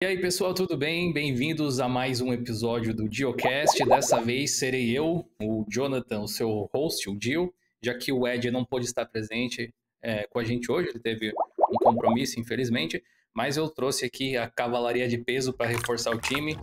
E aí, pessoal, tudo bem? Bem-vindos a mais um episódio do Diocast. Dessa vez serei eu, o Jonathan, o seu host, o Dio, já que o Ed não pôde estar presente com a gente hoje, ele teve um compromisso, infelizmente, mas eu trouxe aqui a cavalaria de peso para reforçar o time.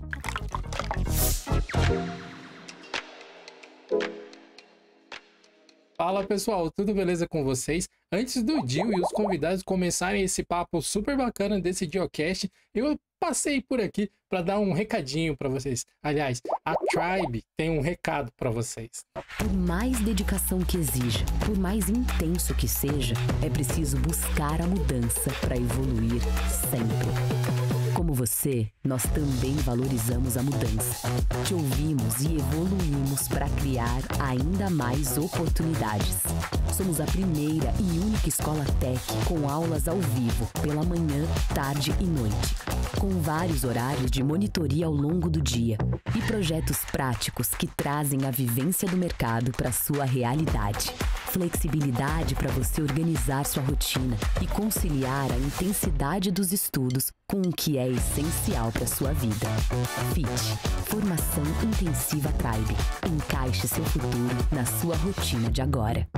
Fala pessoal, tudo beleza com vocês? Antes do Dio e os convidados começarem esse papo super bacana desse Diocast, eu passei por aqui para dar um recadinho para vocês. Aliás, a Tribe tem um recado para vocês. Por mais dedicação que exija, por mais intenso que seja, é preciso buscar a mudança para evoluir sempre. Como você, nós também valorizamos a mudança. Te ouvimos e evoluímos para criar ainda mais oportunidades. Somos a primeira e única escola tech com aulas ao vivo, pela manhã, tarde e noite. Com vários horários de monitoria ao longo do dia e projetos práticos que trazem a vivência do mercado para sua realidade. Flexibilidade para você organizar sua rotina e conciliar a intensidade dos estudos com o que é essencial para sua vida. FIT, Formação Intensiva Tribe. Encaixe seu futuro na sua rotina de agora.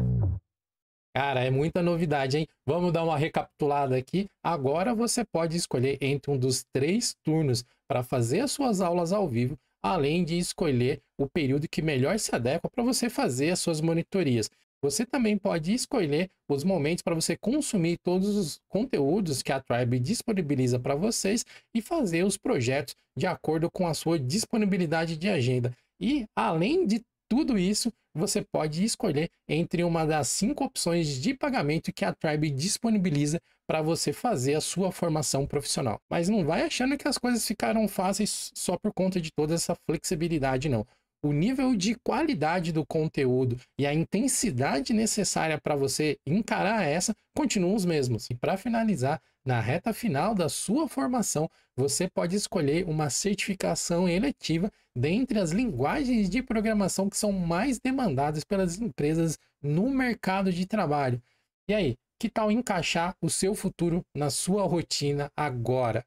Cara, é muita novidade, hein? Vamos dar uma recapitulada aqui. Agora você pode escolher entre um dos 3 turnos para fazer as suas aulas ao vivo, além de escolher o período que melhor se adequa para você fazer as suas monitorias. Você também pode escolher os momentos para você consumir todos os conteúdos que a Tribe disponibiliza para vocês e fazer os projetos de acordo com a sua disponibilidade de agenda. E, além de tudo isso, você pode escolher entre uma das 5 opções de pagamento que a Tribe disponibiliza para você fazer a sua formação profissional. Mas não vai achando que as coisas ficaram fáceis só por conta de toda essa flexibilidade, não. O nível de qualidade do conteúdo e a intensidade necessária para você encarar essa continuam os mesmos. E para finalizar, na reta final da sua formação, você pode escolher uma certificação eletiva dentre as linguagens de programação que são mais demandadas pelas empresas no mercado de trabalho. E aí, que tal encaixar o seu futuro na sua rotina agora?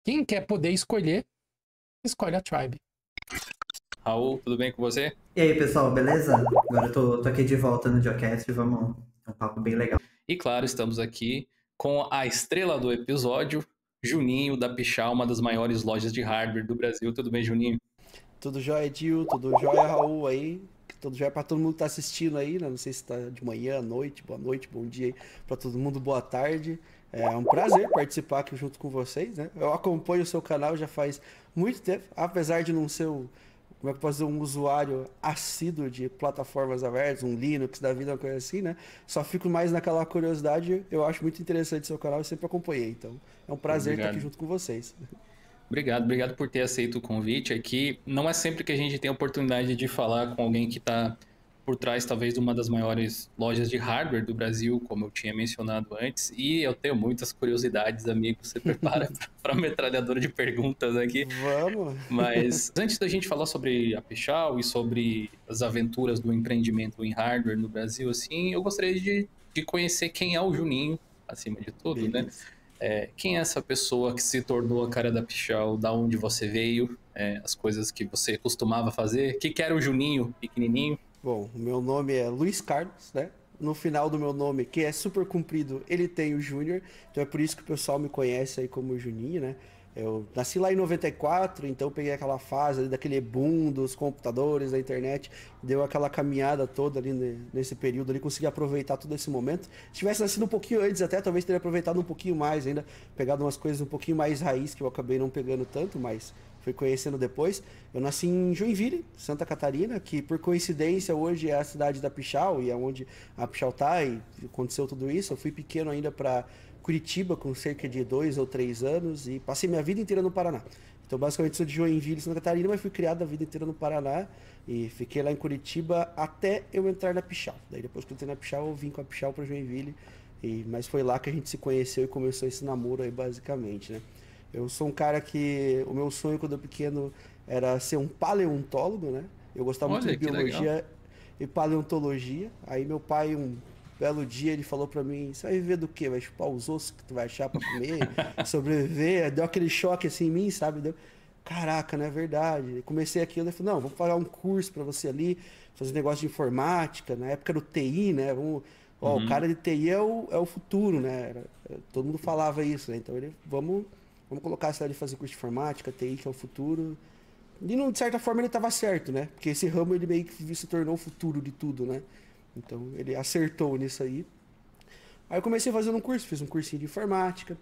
Quem quer poder escolher, escolhe a Tribe. Raul, tudo bem com você? E aí, pessoal, beleza? Agora eu tô aqui de volta no Geocast, vamos. É um papo bem legal. E claro, estamos aqui com a estrela do episódio, Juninho da Pichau, uma das maiores lojas de hardware do Brasil. Tudo bem, Juninho? Tudo jóia, Dil, tudo jóia, Raul aí. Tudo jóia pra todo mundo que tá assistindo aí, né? Não sei se tá de manhã, noite, bom dia aí pra todo mundo, boa tarde. É um prazer participar aqui junto com vocês, né? Eu acompanho o seu canal já faz muito tempo, apesar de não ser como é que eu posso dizer, um usuário assíduo de plataformas abertas, um Linux da vida, uma coisa assim, né? Só fico mais naquela curiosidade, eu acho muito interessante o seu canal e sempre acompanhei, então é um prazer estar aqui junto com vocês. Obrigado por ter aceito o convite aqui. Não é sempre que a gente tem a oportunidade de falar com alguém que está por trás, talvez, de uma das maiores lojas de hardware do Brasil, como eu tinha mencionado antes. E eu tenho muitas curiosidades, amigo. Você prepara para metralhadora de perguntas aqui. Vamos! Mas antes da gente falar sobre a Pichau e sobre as aventuras do empreendimento em hardware no Brasil, assim, eu gostaria de conhecer quem é o Juninho, acima de tudo, Beleza. né? Quem é essa pessoa que se tornou a cara da Pichau? Da onde você veio? As coisas que você costumava fazer? O que era o Juninho pequenininho? Bom, o meu nome é Luiz Carlos, né? No final do meu nome, que é super comprido, ele tem o Júnior, então é por isso que o pessoal me conhece aí como Juninho, né? Eu nasci lá em 94, então peguei aquela fase ali daquele boom dos computadores, da internet, deu aquela caminhada toda ali nesse período ali, consegui aproveitar todo esse momento. Se tivesse nascido um pouquinho antes até, talvez teria aproveitado um pouquinho mais ainda, pegado umas coisas um pouquinho mais raiz, que eu acabei não pegando tanto, mas fui conhecendo depois. Eu nasci em Joinville, Santa Catarina, que por coincidência hoje é a cidade da Pichau, e é onde a Pichau tá, e aconteceu tudo isso. Eu fui pequeno ainda para Curitiba com cerca de 2 ou 3 anos e passei minha vida inteira no Paraná. Então, basicamente, sou de Joinville, Santa Catarina, mas fui criado a vida inteira no Paraná e fiquei lá em Curitiba até eu entrar na Pichau. Daí, depois que eu entrei na Pichau, eu vim com a Pichau para Joinville, mas foi lá que a gente se conheceu e começou esse namoro aí, basicamente, né? Eu sou um cara que o meu sonho quando eu pequeno era ser um paleontólogo, né? Eu gostava muito Olha, de que legal. biologia e paleontologia. Aí meu pai, belo dia ele falou pra mim, você vai viver do quê? Vai chupar os ossos que tu vai achar pra comer? Sobreviver? Deu aquele choque assim em mim, sabe? Caraca, não é verdade. Eu comecei aquilo, ele falou, não, vamos pagar um curso pra você ali, fazer negócio de informática, na época do TI, né? O cara de TI é o futuro, né? Todo mundo falava isso, né? Então vamos colocar essa ali fazer curso de informática, TI, que é o futuro. E de certa forma ele estava certo, né? Porque esse ramo ele meio que se tornou o futuro de tudo, né? Então ele acertou nisso aí. Aí eu comecei fazendo um curso, fiz um cursinho de informática.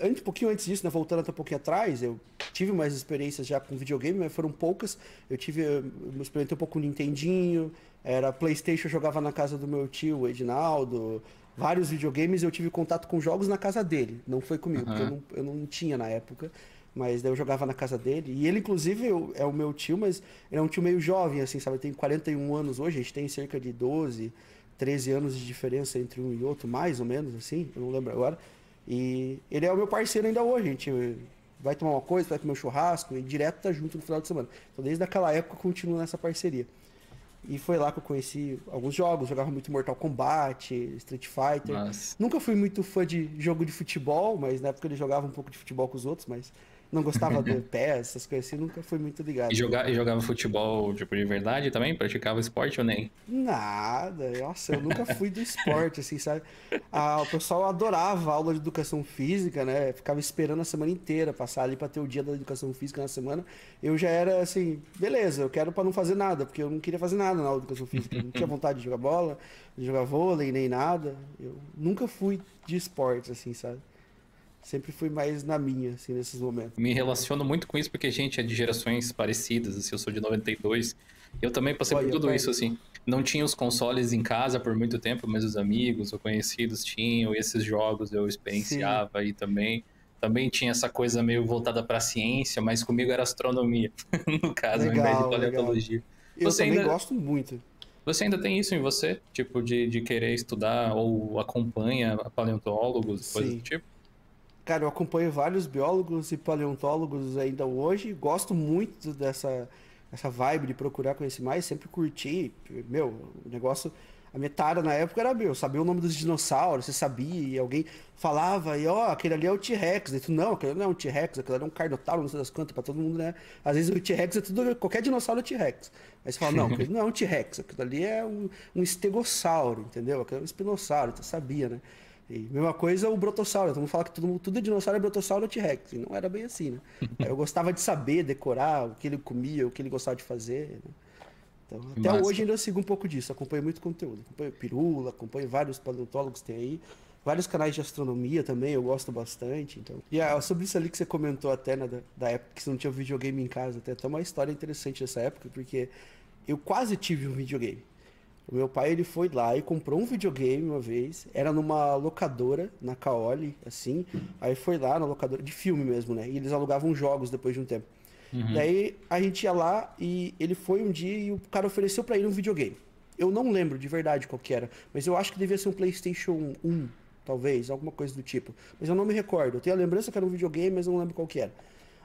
Um pouquinho antes disso, né, voltando até um pouquinho atrás, eu tive mais experiências já com videogame, mas foram poucas. Eu experimentei um pouco com o Nintendinho, era PlayStation, eu jogava na casa do meu tio, o Edinaldo. Vários videogames eu tive contato com jogos na casa dele, não foi comigo, porque eu não tinha na época. Mas daí eu jogava na casa dele. E ele, inclusive, é o meu tio, mas ele é um tio meio jovem, assim, sabe? Ele tem 41 anos hoje, a gente tem cerca de 12, 13 anos de diferença entre um e outro, mais ou menos, assim, eu não lembro agora. E ele é o meu parceiro ainda hoje, a gente vai tomar uma coisa, vai comer um churrasco, e direto tá junto no final de semana. Então, desde aquela época, eu continuo nessa parceria. E foi lá que eu conheci alguns jogos, jogava muito Mortal Kombat, Street Fighter. Nossa. Nunca fui muito fã de jogo de futebol, mas na época ele jogava um pouco de futebol com os outros, mas não gostava do PES, essas coisas assim, nunca fui muito ligado. E jogava futebol, tipo, de verdade também? Praticava esporte ou nem? Nada, nossa, eu nunca fui do esporte, assim, sabe? O pessoal adorava a aula de educação física, né? Ficava esperando a semana inteira passar ali pra ter o dia da educação física na semana. Eu já era assim, beleza, eu quero pra não fazer nada, porque eu não queria fazer nada na aula de educação física. Eu não tinha vontade de jogar bola, de jogar vôlei, nem nada. Eu nunca fui de esporte, assim, sabe? Sempre fui mais na minha, assim, nesses momentos. Me relaciono muito com isso porque a gente é de gerações parecidas, assim, eu sou de 92. Eu também passei por tudo isso, assim. Não tinha os consoles em casa por muito tempo, mas os amigos ou conhecidos tinham, e esses jogos eu experienciava. Sim. E também tinha essa coisa meio voltada pra ciência, mas comigo era astronomia, no caso, ao invés de paleontologia. Eu também gosto muito. Você ainda tem isso em você? Tipo, de querer estudar ou acompanha paleontólogos, coisas do tipo? Cara, eu acompanho vários biólogos e paleontólogos ainda hoje, gosto muito dessa vibe de procurar conhecer mais, sempre curti, meu, o negócio, a minha tara na época era, saber o nome dos dinossauros, você sabia, e alguém falava, e aquele ali é o T-Rex, e tu, não, aquele não é um T-Rex, aquele ali é um Carnotauro, não sei das quantas, pra todo mundo, né, às vezes o T-Rex é tudo, qualquer dinossauro é T-Rex, aí você fala, não, aquele não é um T-Rex, aquilo ali é um estegossauro, entendeu, aquele é um espinossauro, tu sabia, né. E mesma coisa o brotossauro, todo mundo fala que tudo é dinossauro, é brotossauro ou T-Rex, e não era bem assim, né? Eu gostava de saber, decorar o que ele comia, o que ele gostava de fazer, né? Então, até hoje ainda eu sigo um pouco disso, acompanho muito conteúdo, acompanho Pirula, acompanho vários paleontólogos que tem aí, vários canais de astronomia também, eu gosto bastante, então. E sobre isso ali que você comentou até, né, da época que você não tinha videogame em casa, tem até uma história interessante dessa época, porque eu quase tive um videogame. O meu pai, ele foi lá e comprou um videogame uma vez, era numa locadora, na Caoli, assim, aí foi lá na locadora, de filme mesmo, né, e eles alugavam jogos depois de um tempo. Daí a gente ia lá e ele foi um dia e o cara ofereceu pra ele um videogame. Eu não lembro de verdade qual que era, mas eu acho que devia ser um PlayStation 1, talvez, alguma coisa do tipo. Mas eu não me recordo, eu tenho a lembrança que era um videogame, mas eu não lembro qual que era.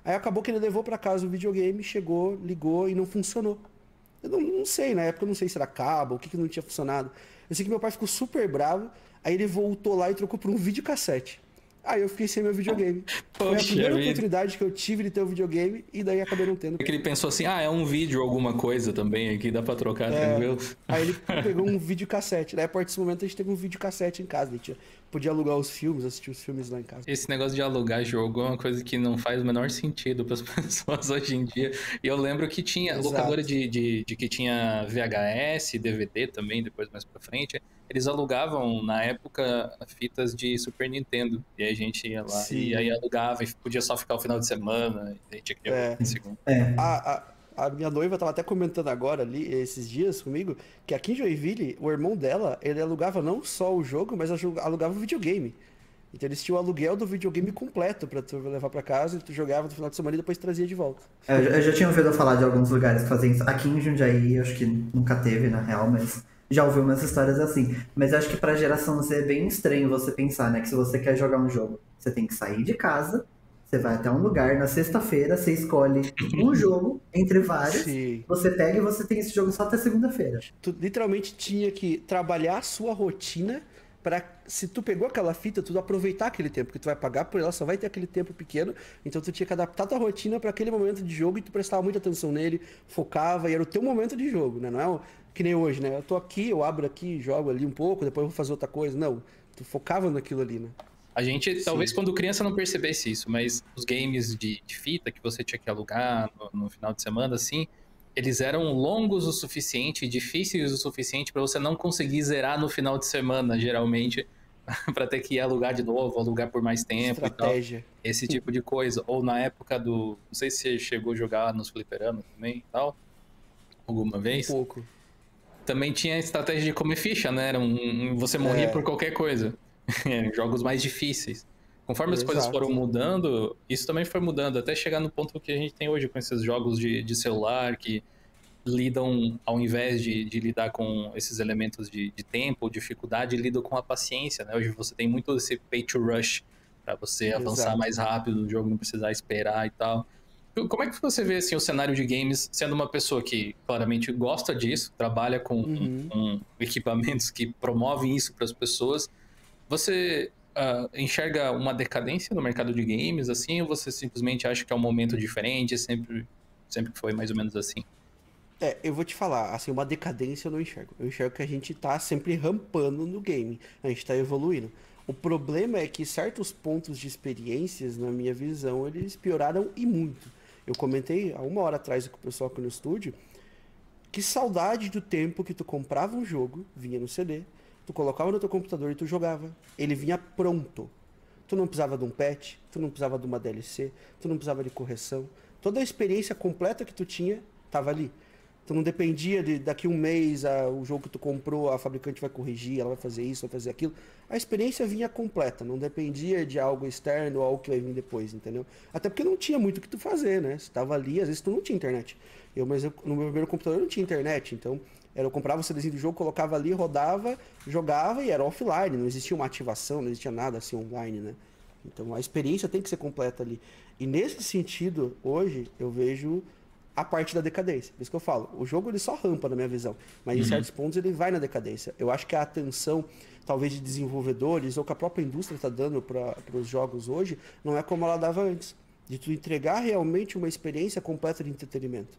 Aí acabou que ele levou pra casa o videogame, chegou, ligou e não funcionou. Eu não sei, na época eu não sei se era cabo, o que não tinha funcionado. Eu sei que meu pai ficou super bravo, aí ele voltou lá e trocou por um videocassete. Aí eu fiquei sem meu videogame. Foi a primeira oportunidade que eu tive de ter um videogame e daí acabei não tendo. Porque ele pensou assim, é um vídeo, alguma coisa também aqui, dá pra trocar, tranquilo. Aí ele pegou um videocassete. Daí a partir desse momento a gente teve um videocassete em casa. A gente podia alugar os filmes, assistir os filmes lá em casa. Esse negócio de alugar jogo é uma coisa que não faz o menor sentido para as pessoas hoje em dia. E eu lembro que tinha locadora de que tinha VHS, DVD também, depois mais pra frente. Eles alugavam, na época, fitas de Super Nintendo. E aí a gente ia lá. Sim. E aí alugava e podia só ficar o final de semana. E a gente tinha que segundo. A minha noiva tava até comentando agora ali, esses dias comigo, que aqui em Joinville, o irmão dela, ele alugava não só o jogo, mas alugava o videogame. Então eles tinham o aluguel do videogame completo pra tu levar pra casa, e tu jogava no final de semana e depois trazia de volta. Eu já tinha ouvido falar de alguns lugares que fazem isso. Aqui em Jundiaí, acho que nunca teve, na real, mas já ouvi umas histórias assim. Mas acho que pra geração Z é bem estranho você pensar, né? Que se você quer jogar um jogo, você tem que sair de casa, Você vai até um lugar, na sexta-feira, você escolhe um jogo entre vários, Sim. você pega e você tem esse jogo só até segunda-feira. Tu literalmente tinha que trabalhar a sua rotina para, se tu pegou aquela fita, tu aproveitar aquele tempo, porque tu vai pagar por ela, só vai ter aquele tempo pequeno, então tu tinha que adaptar tua rotina para aquele momento de jogo e tu prestava muita atenção nele, focava, e era o teu momento de jogo, né? Não é que nem hoje, né? Eu tô aqui, eu abro aqui, jogo ali um pouco, depois eu vou fazer outra coisa. Não, tu focava naquilo ali, né? A gente, talvez quando criança não percebesse isso, mas os games de fita que você tinha que alugar no final de semana, assim, eles eram longos o suficiente, difíceis o suficiente para você não conseguir zerar no final de semana, geralmente, para ter que ir alugar de novo, alugar por mais tempo Estratégia. e tal. Esse tipo de coisa. Ou na época do... Não sei se você chegou a jogar nos fliperamas também e tal, alguma vez. Um pouco. Também tinha a estratégia de comer ficha, né? Você morria por qualquer coisa. Jogos mais difíceis. Conforme as coisas foram mudando, isso também foi mudando, até chegar no ponto que a gente tem hoje com esses jogos de celular que lidam, ao invés de lidar com esses elementos de tempo, dificuldade, lidam com a paciência, né? Hoje você tem muito esse pay to rush, para você avançar mais rápido no jogo, não precisar esperar e tal. Como é que você vê assim, o cenário de games, sendo uma pessoa que claramente gosta disso, trabalha com equipamentos que promovem isso para as pessoas? Você enxerga uma decadência no mercado de games, assim, ou você simplesmente acha que é um momento diferente, sempre foi mais ou menos assim? Eu vou te falar, assim, uma decadência eu não enxergo. Eu enxergo que a gente tá sempre rampando no game, a gente tá evoluindo. O problema é que certos pontos de experiências, na minha visão, eles pioraram e muito. Eu comentei há 1 hora atrás com o pessoal aqui no estúdio, que saudade do tempo que tu comprava um jogo, vinha no CD, tu colocava no teu computador e tu jogava. Ele vinha pronto. Tu não precisava de um patch, tu não precisava de uma DLC, tu não precisava de correção. Toda a experiência completa que tu tinha, tava ali. Tu não dependia de daqui 1 mês o jogo que tu comprou, a fabricante vai corrigir, ela vai fazer isso, vai fazer aquilo. A experiência vinha completa, não dependia de algo externo ou algo que vai vir depois, entendeu? Até porque não tinha muito o que tu fazer, né? Você tava ali, às vezes tu não tinha internet. Mas no meu primeiro computador não tinha internet, então eu comprava o CDzinho do jogo, colocava ali, rodava, jogava e era offline, não existia uma ativação, não existia nada assim online, né? Então a experiência tem que ser completa ali. E nesse sentido, hoje, eu vejo a parte da decadência. Por isso que eu falo, o jogo ele só rampa na minha visão, mas em certos pontos ele vai na decadência. Eu acho que a atenção, talvez de desenvolvedores, ou que a própria indústria está dando para os jogos hoje, não é como ela dava antes. De tu entregar realmente uma experiência completa de entretenimento.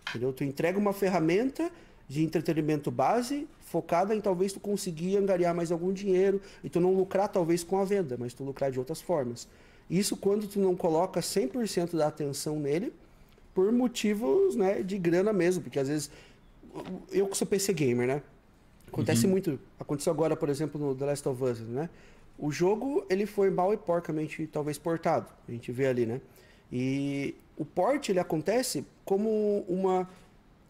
Entendeu? Tu entrega uma ferramenta de entretenimento base, focada em talvez tu conseguir angariar mais algum dinheiro, e tu não lucrar talvez com a venda, mas tu lucrar de outras formas. Isso quando tu não coloca 100% da atenção nele, por motivos, né, de grana mesmo, porque às vezes, eu que sou PC gamer, né, acontece muito, aconteceu agora, por exemplo, no The Last of Us, né, o jogo, ele foi mal e porcamente, talvez, portado, a gente vê ali, né, e o port, ele acontece como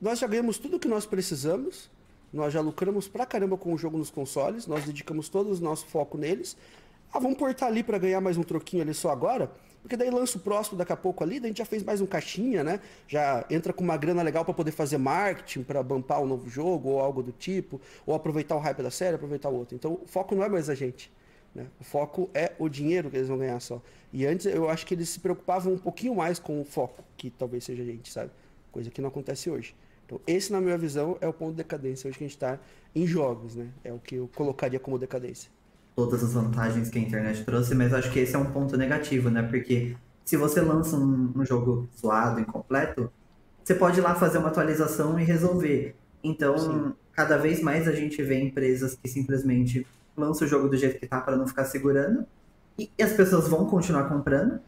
nós já ganhamos tudo o que nós precisamos, nós já lucramos pra caramba com o jogo nos consoles, nós dedicamos todo o nosso foco neles, vamos portar ali pra ganhar mais um troquinho ali só agora, porque daí lança o próximo daqui a pouco ali, daí a gente já fez mais um caixinha, né? Já entra com uma grana legal para poder fazer marketing, para bumpar um novo jogo ou algo do tipo, ou aproveitar o hype da série, aproveitar o outro. Então o foco não é mais a gente, né? O foco é o dinheiro que eles vão ganhar só. E antes eu acho que eles se preocupavam um pouquinho mais com o foco, que talvez seja a gente, sabe? Coisa que não acontece hoje. Então esse, na minha visão, é o ponto de decadência hoje que a gente está em jogos, né? É o que eu colocaria como decadência. Todas as vantagens que a internet trouxe, mas acho que esse é um ponto negativo, né? Porque se você lança um jogo zoado, incompleto, você pode ir lá fazer uma atualização e resolver. Então, cada vez mais a gente vê empresas que simplesmente lançam o jogo do jeito que tá para não ficar segurando, e as pessoas vão continuar comprando,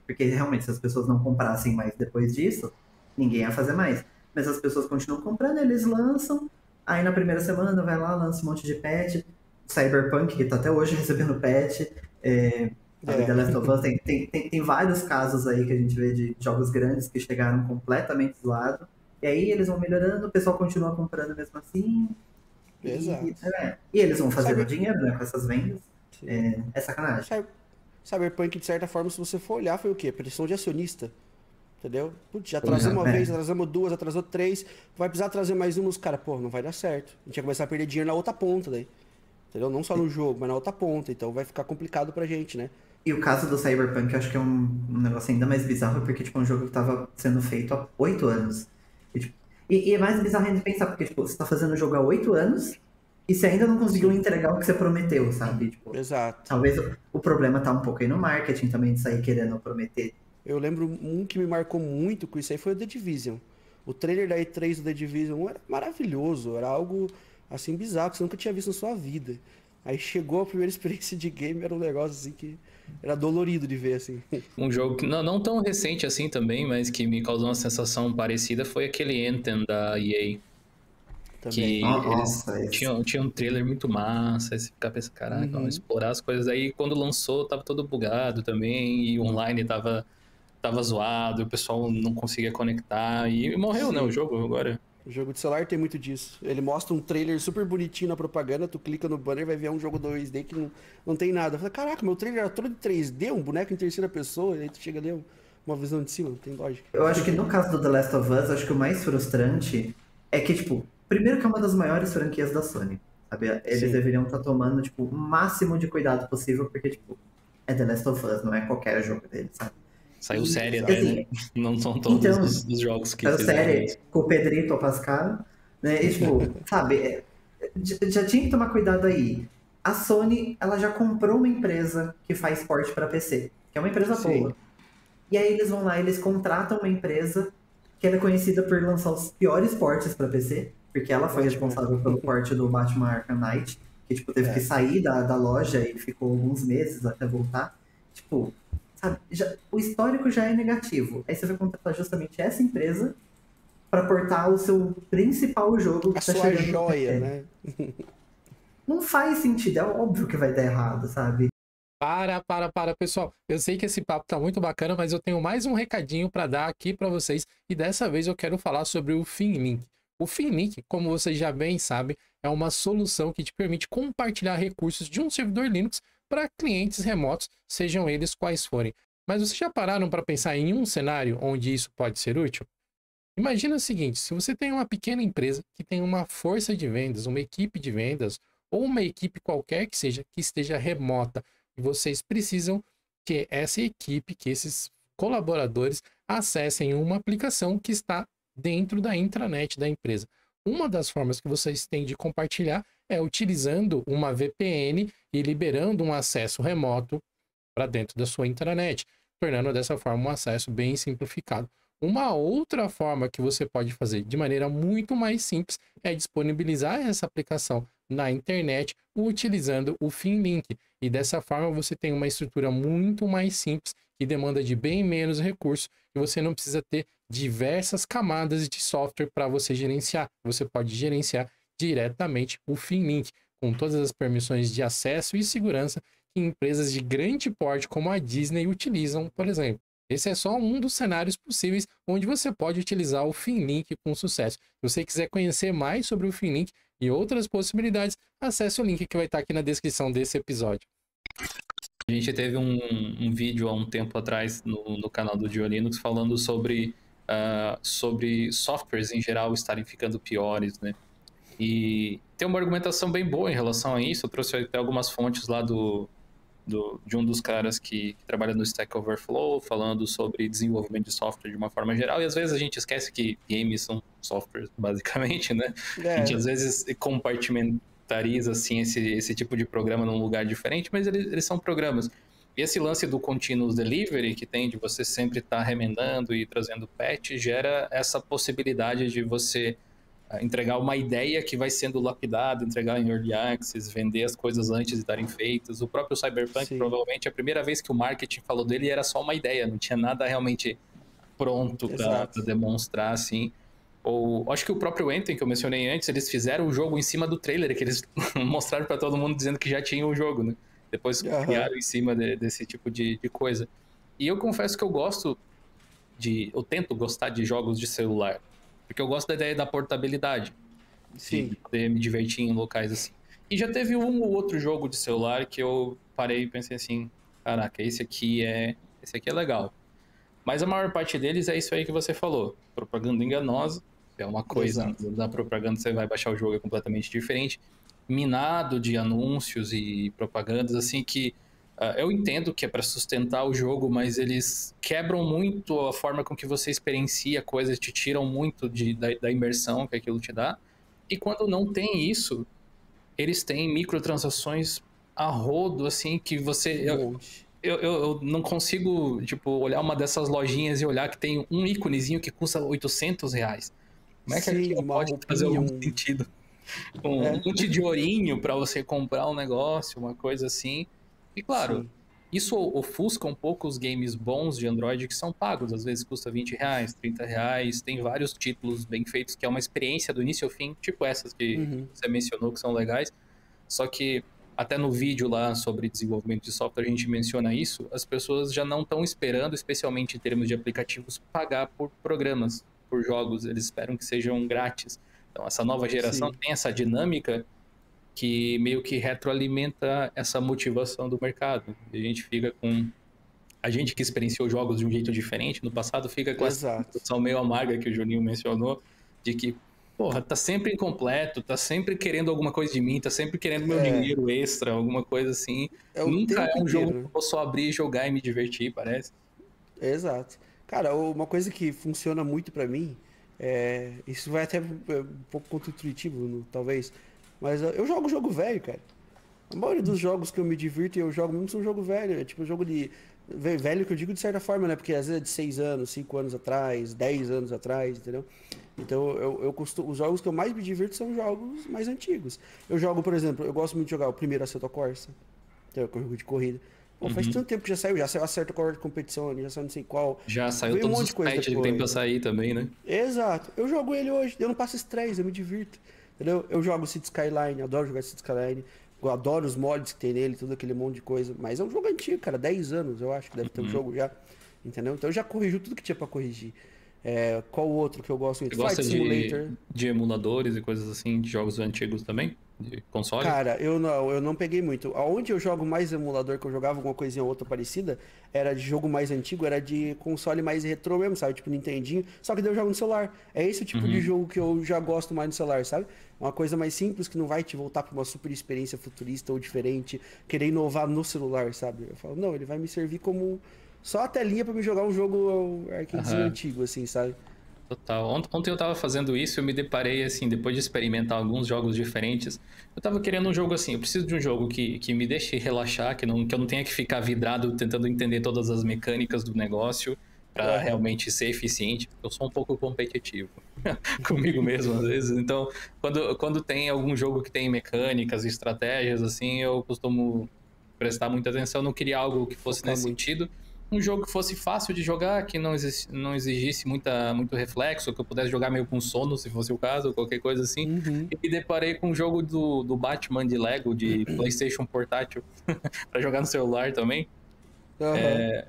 porque realmente se as pessoas não comprassem mais depois disso, ninguém ia fazer mais. Mas as pessoas continuam comprando, eles lançam, aí na primeira semana vai lá, lança um monte de patch, Cyberpunk, que tá até hoje recebendo patch, The Last of Us, tem vários casos aí que a gente vê de jogos grandes que chegaram completamente zoados, e aí eles vão melhorando, o pessoal continua comprando mesmo assim, Exato. E eles vão fazendo dinheiro, né, com essas vendas, é sacanagem. Cyberpunk, de certa forma, se você for olhar, foi o quê? Pressão de acionista. Entendeu? Putz, já atrasou uma vez, atrasamos 2, atrasou 3, vai precisar trazer mais uma, os caras, pô, não vai dar certo. A gente vai começar a perder dinheiro na outra ponta daí. Entendeu? Não só no jogo, mas na outra ponta. Então vai ficar complicado pra gente, né? E o caso do Cyberpunk, eu acho que é um negócio ainda mais bizarro, porque, tipo, é um jogo que tava sendo feito há 8 anos. E, tipo, e é mais bizarro ainda pensar, porque, tipo, você tá fazendo o jogo há 8 anos e você ainda não conseguiu Sim. entregar o que você prometeu, sabe? Tipo, Exato. talvez o problema tá um pouco aí no marketing também, de sair querendo prometer. Eu lembro um que me marcou muito com isso aí foi o The Division. O trailer da E3 do The Division era maravilhoso, era algo assim bizarro que você nunca tinha visto na sua vida. Aí chegou a primeira experiência de game, era um negócio assim que era dolorido de ver assim. Um jogo que não tão recente assim também, mas que me causou uma sensação parecida foi aquele Anthem da EA. Também. Que eles Nossa, esse. tinham um trailer muito massa, aí você fica pensando, caraca, vamos Uhum. explorar as coisas. Aí quando lançou, tava todo bugado também, e o online tava zoado, o pessoal não conseguia conectar, e morreu, né, o Sim. jogo agora. O jogo de celular tem muito disso. Ele mostra um trailer super bonitinho na propaganda, tu clica no banner e vai ver um jogo 2D que não tem nada. Eu falei, caraca, meu trailer era todo de 3D, um boneco em terceira pessoa, e aí tu chega ali, uma visão de cima, não tem lógica. Eu acho que no caso do The Last of Us, acho que o mais frustrante é que, tipo, primeiro que é uma das maiores franquias da Sony, sabe? Eles Sim. deveriam estar tomando, tipo, o máximo de cuidado possível, porque, tipo, é The Last of Us, não é qualquer jogo deles, sabe? Saiu E, série até, né? assim, Não são todos então, os jogos que saiu fizeram série isso. com o Pedrito ou Pascal, né? E, tipo, sabe, já tinha que tomar cuidado aí. A Sony, ela já comprou uma empresa que faz porte para PC, que é uma empresa Sim. boa. E aí eles vão lá, eles contratam uma empresa que ela é conhecida por lançar os piores portes para PC, porque ela foi Batman. responsável pelo porte do Batman Arkham Knight, que tipo, teve que É. sair da loja e ficou alguns meses até voltar. Tipo, sabe, o histórico já é negativo. Aí você vai contratar justamente essa empresa para portar o seu principal jogo A que tá sua chegando no joia, PC. né? Não faz sentido, é óbvio que vai dar errado, sabe? Pessoal. Eu sei que esse papo tá muito bacana, mas eu tenho mais um recadinho para dar aqui para vocês. E dessa vez eu quero falar sobre o FinLink. O FinLink, como vocês já bem sabem, é uma solução que te permite compartilhar recursos de um servidor Linux para clientes remotos, sejam eles quais forem. Mas vocês já pararam para pensar em um cenário onde isso pode ser útil? Imagina o seguinte, se você tem uma pequena empresa que tem uma força de vendas, uma equipe de vendas, ou uma equipe qualquer que seja, que esteja remota, e vocês precisam que essa equipe, que esses colaboradores acessem uma aplicação que está dentro da intranet da empresa. Uma das formas que vocês têm de compartilhar é utilizando uma VPN e liberando um acesso remoto para dentro da sua intranet, tornando dessa forma um acesso bem simplificado. Uma outra forma que você pode fazer de maneira muito mais simples é disponibilizar essa aplicação na internet utilizando o FinLink. E dessa forma você tem uma estrutura muito mais simples que demanda de bem menos recursos e você não precisa ter diversas camadas de software para você gerenciar. Você pode gerenciar diretamente o FinLink com todas as permissões de acesso e segurança que empresas de grande porte como a Disney utilizam, por exemplo. Esse é só um dos cenários possíveis onde você pode utilizar o FinLink com sucesso. Se você quiser conhecer mais sobre o FinLink e outras possibilidades, acesse o link que vai estar aqui na descrição desse episódio. A gente teve um vídeo há um tempo atrás no canal do Linux falando sobre softwares em geral estarem ficando piores, né? E tem uma argumentação bem boa em relação a isso. Eu trouxe até algumas fontes lá de um dos caras que trabalha no Stack Overflow, falando sobre desenvolvimento de software de uma forma geral, e às vezes a gente esquece que games são softwares, basicamente, né? A gente É. às vezes compartimentariza, assim, esse tipo de programa num lugar diferente, mas eles são programas. E esse lance do continuous delivery, que tem de você sempre estar remendando e trazendo patch, gera essa possibilidade de você entregar uma ideia que vai sendo lapidada, entregar em early access, vender as coisas antes de estarem feitas. O próprio Cyberpunk, Sim. provavelmente, a primeira vez que o marketing falou dele era só uma ideia, não tinha nada realmente pronto para Exato. demonstrar, assim. Ou acho que o próprio Anthem, que eu mencionei antes, eles fizeram o jogo em cima do trailer, que eles mostraram para todo mundo dizendo que já tinha o jogo, né? Depois Aham. criaram em cima desse tipo de coisa. E eu confesso que eu tento gostar de jogos de celular, porque eu gosto da ideia da portabilidade, de Sim. poder me divertir em locais assim. E já teve um ou outro jogo de celular que eu parei e pensei assim, caraca, esse aqui é legal. Mas a maior parte deles é isso aí que você falou, propaganda enganosa, é uma coisa, Exato. da propaganda você vai baixar o jogo é completamente diferente, minado de anúncios e propagandas assim que Eu entendo que é para sustentar o jogo, mas eles quebram muito a forma com que você experiencia coisas, te tiram muito da imersão que aquilo te dá. E quando não tem isso, eles têm microtransações a rodo, assim, que você... Um monte. Eu não consigo, tipo, olhar uma dessas lojinhas e olhar que tem um íconezinho que custa R$800. Como é que Sim, aquilo uma pode fazer roupinha, algum sentido? Um monte de ourinho para você comprar um negócio, uma coisa assim. E claro, Sim. isso ofusca um pouco os games bons de Android que são pagos. Às vezes custa R$20, R$30. Tem vários títulos bem feitos que é uma experiência do início ao fim, tipo essas que você mencionou que são legais. Só que até no vídeo lá sobre desenvolvimento de software a gente menciona isso, as pessoas já não estão esperando, especialmente em termos de aplicativos, pagar por programas, por jogos. Eles esperam que sejam grátis. Então essa nova geração Sim. tem essa dinâmica que meio que retroalimenta essa motivação do mercado. E a gente fica com... A gente que experienciou jogos de um jeito diferente no passado fica com essa Exato. sensação meio amarga que o Juninho mencionou, de que, porra, tá sempre incompleto, tá sempre querendo alguma coisa de mim, tá sempre querendo meu dinheiro extra, alguma coisa assim. É o Nunca tempo é um jogo inteiro, que né? eu vou só abrir, jogar e me divertir, parece. Exato. Cara, uma coisa que funciona muito pra mim, isso vai até um pouco contra-intuitivo, talvez, mas eu jogo jogo velho, cara. A maioria dos jogos que eu me divirto e eu jogo muito são jogo velho. É tipo jogo de. Velho que eu digo de certa forma, né? Porque às vezes é de 6 anos, 5 anos atrás, 10 anos atrás, entendeu? Então eu costumo. Os jogos que eu mais me divirto são jogos mais antigos. Eu jogo, por exemplo, eu gosto muito de jogar o primeiro Assetto Corsa, que é o jogo de corrida. Pô, faz tanto tempo que já saiu Assetto Corsa Competição, já saiu não sei qual. Já saiu Veio um todos monte os de coisa patches que tem pra depois. sair também, né? Exato. Eu jogo ele hoje, eu não passo estresse, eu me divirto. Entendeu? Eu jogo Cities Skyline, adoro jogar Cities Skyline. Eu adoro os mods que tem nele, tudo aquele monte de coisa. Mas é um jogo antigo, cara, 10 anos eu acho que deve ter um jogo já. Entendeu? Então eu já corrigiu tudo que tinha pra corrigir. Qual outro que eu gosto muito? Você gosta Flight Simulator. de emuladores e coisas assim, de jogos antigos também? De console? Cara, eu não peguei muito. Aonde eu jogo mais emulador, que eu jogava alguma coisinha ou outra parecida, era de jogo mais antigo, era de console mais retrô mesmo, sabe? Tipo Nintendinho. Só que daí eu jogo no celular. É esse o tipo de jogo que eu já gosto mais no celular, sabe? Uma coisa mais simples que não vai te voltar pra uma super experiência futurista ou diferente, querer inovar no celular, sabe? Eu falo, não, ele vai me servir como só a telinha pra me jogar um jogo arcadezinho antigo, assim, sabe? Total. Ontem eu tava fazendo isso e eu me deparei, assim, depois de experimentar alguns jogos diferentes, eu tava querendo um jogo assim, eu preciso de um jogo que me deixe relaxar, que eu não tenha que ficar vidrado tentando entender todas as mecânicas do negócio pra realmente ser eficiente, porque eu sou um pouco competitivo comigo mesmo, às vezes. Então, quando tem algum jogo que tem mecânicas e estratégias, assim, eu costumo prestar muita atenção. Eu não queria algo que fosse Focar nesse muito. sentido. Um jogo que fosse fácil de jogar, que não exigisse muito reflexo, que eu pudesse jogar meio com sono, se fosse o caso, ou qualquer coisa assim. E me deparei com um jogo do Batman de Lego, de PlayStation portátil, pra jogar no celular também. Aham.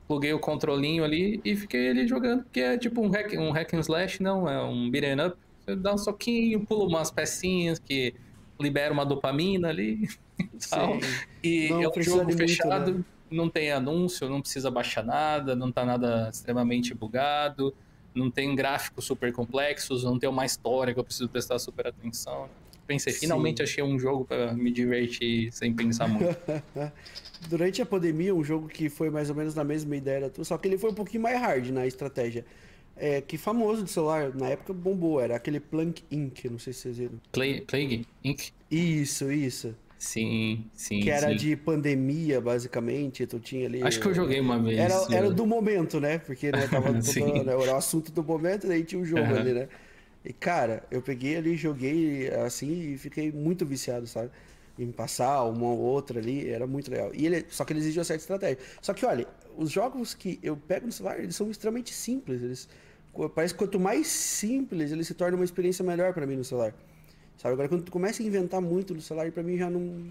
Pluguei o controlinho ali e fiquei ali jogando, que é tipo um hack and slash, não, é um beat'em up. Você dá um soquinho, pula umas pecinhas que libera uma dopamina ali e tal. Sim. E é Não um precisa jogo de muito, né? fechado, não tem anúncio, não precisa baixar nada, não tá nada extremamente bugado, não tem gráficos super complexos, não tem uma história que eu preciso prestar super atenção. Pensei, finalmente Sim. achei um jogo pra me divertir sem pensar muito. Durante a pandemia, um jogo que foi mais ou menos na mesma ideia da tua, só que ele foi um pouquinho mais hard na estratégia. Que famoso de celular, na época bombou, era aquele Plank Inc., não sei se vocês viram. Plague Inc? Isso. Sim, Que sim, era sim. de pandemia, basicamente, tu tinha ali... Acho que eu joguei uma vez. Era do momento, né? Porque, né, tava todo, Sim. né, era o assunto do momento, daí tinha o jogo Aham. ali, né? E, cara, eu peguei ali, joguei assim e fiquei muito viciado, sabe? Em passar uma ou outra ali, era muito legal. Só que ele exige uma certa estratégia. Só que, olha, os jogos que eu pego no celular, eles são extremamente simples. Parece que quanto mais simples, ele se torna uma experiência melhor pra mim no celular. Sabe? Agora, quando tu começa a inventar muito no celular, pra mim já não...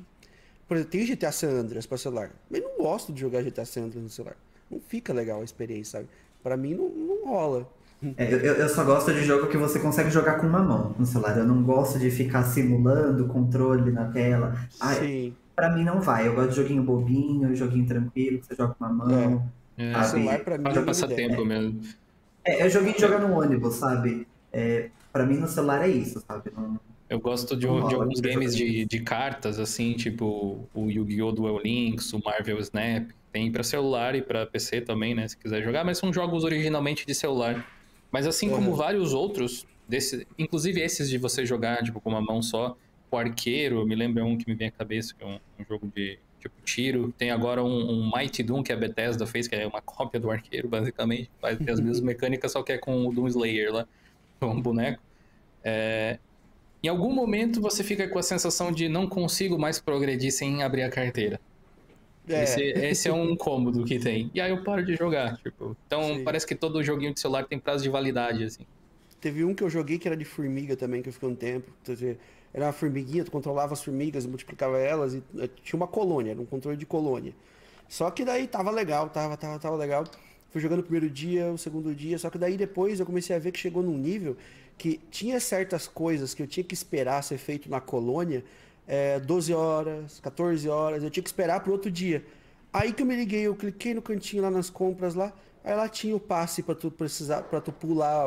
Por exemplo, tem GTA San Andreas pra celular, mas eu não gosto de jogar GTA San Andreas no celular. Não fica legal a experiência, sabe? Pra mim não rola. Eu só gosto de jogo que você consegue jogar com uma mão no celular. Eu não gosto de ficar simulando o controle na tela. Sim, Pra mim não vai. Eu gosto de joguinho bobinho, joguinho tranquilo, que você joga com uma é. mão, É, O celular sabe? pra mim é para a mesma ideia. passatempo mesmo. É joguinho de jogar no ônibus, sabe? Pra mim no celular é isso, sabe? Eu gosto de Uma hora alguns pra games jogar. de cartas, assim, tipo o Yu-Gi-Oh! Duel Links, o Marvel Snap. Tem pra celular e pra PC também, né? Se quiser jogar, mas são jogos originalmente de celular. Mas assim como Aham. vários outros, inclusive esses de você jogar, tipo, com uma mão só, o Arqueiro, me lembra um que me vem à cabeça, que é um jogo de, tipo, tiro. Tem agora um Mighty Doom que a Bethesda fez, que é uma cópia do Arqueiro, basicamente. Faz as mesmas mecânicas, só que é com o Doom Slayer lá, com um boneco. Em algum momento você fica com a sensação de não consigo mais progredir sem abrir a carteira. É, Esse é um incômodo que tem. E aí eu paro de jogar, tipo. Então sim. parece que todo joguinho de celular tem prazo de validade, assim. Teve um que eu joguei que era de formiga também, que eu fiquei um tempo. Quer dizer, era uma formiguinha, tu controlava as formigas, multiplicava elas e tinha uma colônia, era um controle de colônia. Só que daí tava legal, tava legal. Fui jogando o primeiro dia, o segundo dia, só que daí depois eu comecei a ver que chegou num nível que tinha certas coisas que eu tinha que esperar ser feito na colônia, 12 horas, 14 horas, eu tinha que esperar pro outro dia. Aí que eu me liguei, eu cliquei no cantinho lá nas compras lá, aí lá tinha o passe para tu precisar, para tu pular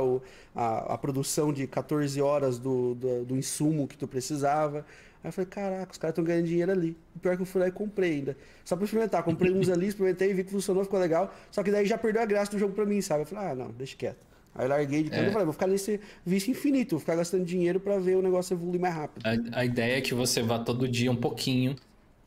a produção de 14 horas do insumo que tu precisava. Aí eu falei, caraca, os caras estão ganhando dinheiro ali. O pior é que eu fui lá e comprei ainda. Só pra experimentar. Comprei uns ali, experimentei, vi que funcionou, ficou legal. Só que daí já perdeu a graça do jogo pra mim, sabe? Eu falei, ah, não, deixa quieto. Aí larguei de canto e falei, vou ficar nesse vício infinito, vou ficar gastando dinheiro pra ver o negócio evoluir mais rápido. A ideia é que você vá todo dia um pouquinho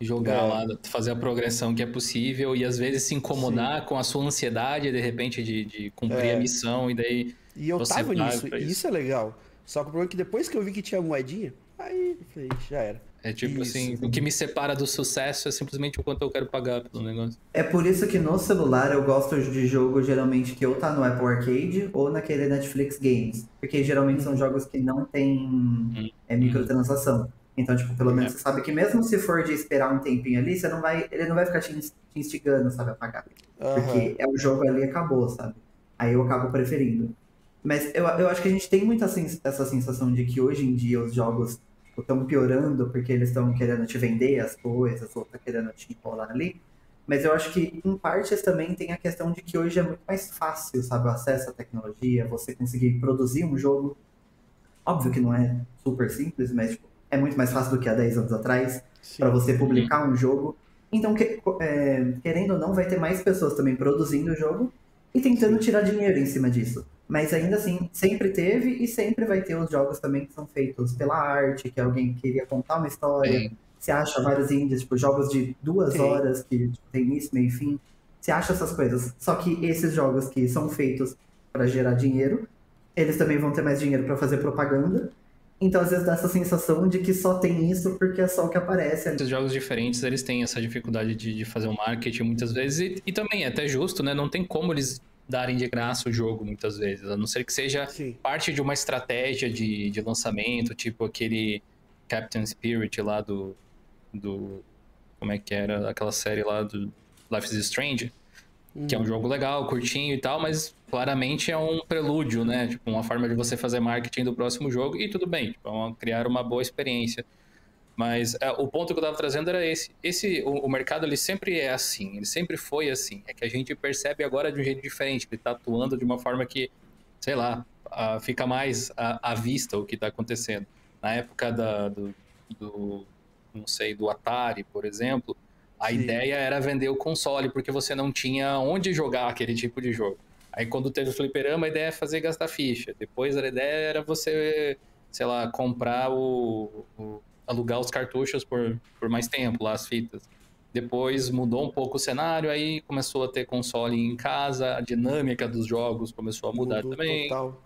jogar É, lá, fazer a progressão que é possível e às vezes se sim. incomodar com a sua ansiedade, de repente, de cumprir a missão, e daí E eu você tava vai nisso, pra e isso. isso é legal. Só que o problema é que depois que eu vi que tinha moedinha, aí eu falei, já era. É tipo Isso. assim, o que me separa do sucesso é simplesmente o quanto eu quero pagar pelo negócio. É por isso que no celular eu gosto de jogo geralmente que ou tá no Apple Arcade ou naquele Netflix Games. Porque geralmente são Uhum. jogos que não tem Uhum. microtransação. Então, tipo, pelo menos É. você sabe que mesmo se for de esperar um tempinho ali, ele não vai ficar te instigando, sabe, a pagar. Aham. Porque é o jogo ali e acabou, sabe? Aí eu acabo preferindo. Mas eu acho que a gente tem muito essa sensação de que hoje em dia os jogos estão piorando porque eles estão querendo te vender as coisas ou tá querendo te enrolar ali. Mas eu acho que, em partes, também tem a questão de que hoje é muito mais fácil, sabe, o acesso à tecnologia, você conseguir produzir um jogo. Óbvio que não é super simples, mas tipo, é muito mais fácil do que há 10 anos atrás para Sim. você Uhum. publicar um jogo. Então, querendo ou não, vai ter mais pessoas também produzindo o jogo e tentando Sim. tirar dinheiro em cima disso. Mas ainda assim, sempre teve e sempre vai ter os jogos também que são feitos pela arte, que alguém queria contar uma história. Tem. Você acha vários indies, tipo, jogos de 2 Tem. horas, que tipo, tem início, meio e fim. Você acha essas coisas. Só que esses jogos que são feitos para gerar dinheiro, eles também vão ter mais dinheiro para fazer propaganda. Então, às vezes, dá essa sensação de que só tem isso porque é só o que aparece ali. Esses jogos diferentes, eles têm essa dificuldade de fazer o marketing muitas vezes, e também é até justo, né? Não tem como eles darem de graça o jogo muitas vezes, a não ser que seja Sim. parte de uma estratégia de lançamento, tipo aquele Captain Spirit lá do. Como é que era? Aquela série lá do Life is Strange, que é um jogo legal, curtinho e tal, mas claramente é um prelúdio, né? Tipo, uma forma de você fazer marketing do próximo jogo, e tudo bem, tipo, criar uma boa experiência. Mas o ponto que eu estava trazendo era esse. O mercado ele sempre é assim, ele sempre foi assim. É que a gente percebe agora de um jeito diferente. Ele está atuando de uma forma que, sei lá, fica mais à vista o que está acontecendo. Na época do, não sei, do Atari, por exemplo, a Sim. ideia era vender o console, porque você não tinha onde jogar aquele tipo de jogo. Aí quando teve o fliperama, a ideia é fazer gastar ficha. Depois a ideia era você, sei lá, comprar alugar os cartuchos por mais tempo, lá as fitas. Depois mudou um pouco o cenário, aí começou a ter console em casa, a dinâmica dos jogos começou a mudar Mudou também, total.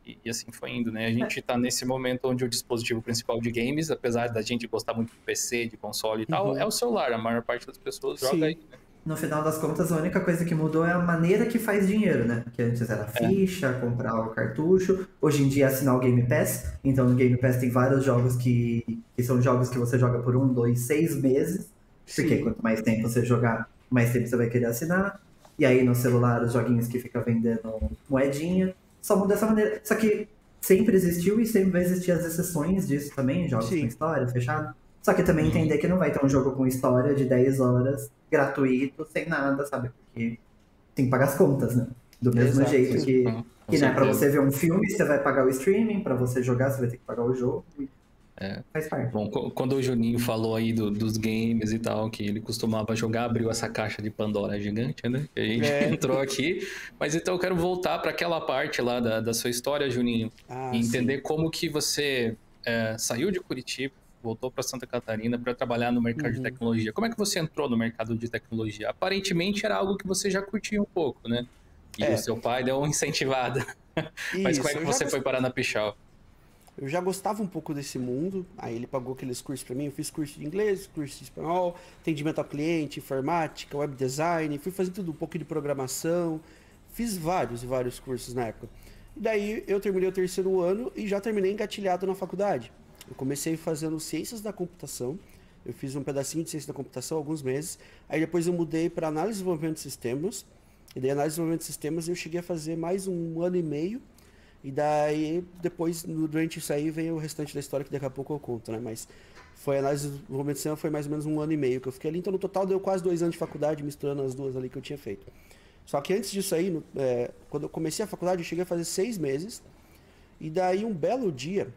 e assim foi indo, né? A gente tá nesse momento onde o dispositivo principal de games, apesar da gente gostar muito de PC, de console e tal, é Uhum. o celular. A maior parte das pessoas joga Sim. aí, né? No final das contas, a única coisa que mudou é a maneira que faz dinheiro, né? Que antes era É, ficha, comprar o cartucho. Hoje em dia é assinar o Game Pass. Então no Game Pass tem vários jogos que são jogos que você joga por 1, 2, 6 meses. Porque Sim. quanto mais tempo você jogar, mais tempo você vai querer assinar. E aí no celular, os joguinhos que fica vendendo moedinha. Só muda dessa maneira. Só que sempre existiu e sempre vai existir as exceções disso também, jogos com Sim. história, fechado. Só que também uhum, entender que não vai ter um jogo com história de 10 horas, gratuito, sem nada, sabe? Porque tem que pagar as contas, né? Do mesmo Exato. jeito com que né, pra certeza. você ver um filme, você vai pagar o streaming, pra você jogar, você vai ter que pagar o jogo. Faz parte. Bom, quando o Juninho falou aí dos games e tal, que ele costumava jogar, abriu essa caixa de Pandora gigante, né? Que a gente entrou aqui. Mas então eu quero voltar para aquela parte lá da sua história, Juninho, e entender Sim. como que você saiu de Curitiba, voltou para Santa Catarina para trabalhar no mercado de tecnologia. Como é que você entrou no mercado de tecnologia? Aparentemente era algo que você já curtia um pouco, né? E o seu pai deu uma incentivada. Mas como é Isso, que você foi parar na Pichau? eu já gostava um pouco desse mundo, aí ele pagou aqueles cursos pra mim, eu fiz curso de inglês, curso de espanhol, atendimento ao cliente, informática, web design, fui fazendo tudo, um pouco de programação, fiz vários cursos na época. E daí eu terminei o terceiro ano e já terminei engatilhado na faculdade. Eu comecei fazendo ciências da computação, eu fiz um pedacinho de ciência da computação alguns meses, aí depois eu mudei para análise e desenvolvimento de sistemas, e daí análise e desenvolvimento de sistemas eu cheguei a fazer mais um ano e meio. E daí, depois, durante isso aí, vem o restante da história que daqui a pouco eu conto, né? Mas foi análise de desenvolvimento de sistema, foi mais ou menos um ano e meio que eu fiquei ali. Então, no total, deu quase 2 anos de faculdade, misturando as duas ali que eu tinha feito. Só que antes disso aí, quando eu comecei a faculdade, eu cheguei a fazer 6 meses. E daí, um belo dia,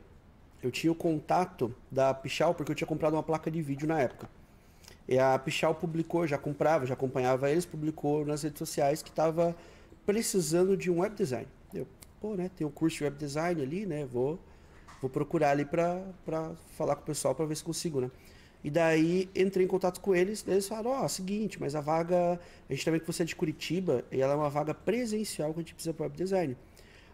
eu tinha o contato da Pichau, porque eu tinha comprado uma placa de vídeo na época. E a Pichau publicou, já comprava, já acompanhava eles, publicou nas redes sociais que estava precisando de um web design. Pô, né, tem um curso de web design ali, né, vou procurar ali pra falar com o pessoal pra ver se consigo, né. E daí entrei em contato com eles, daí eles falaram, seguinte, mas a vaga, a gente também que você é de Curitiba, e ela é uma vaga presencial que a gente precisa para web design.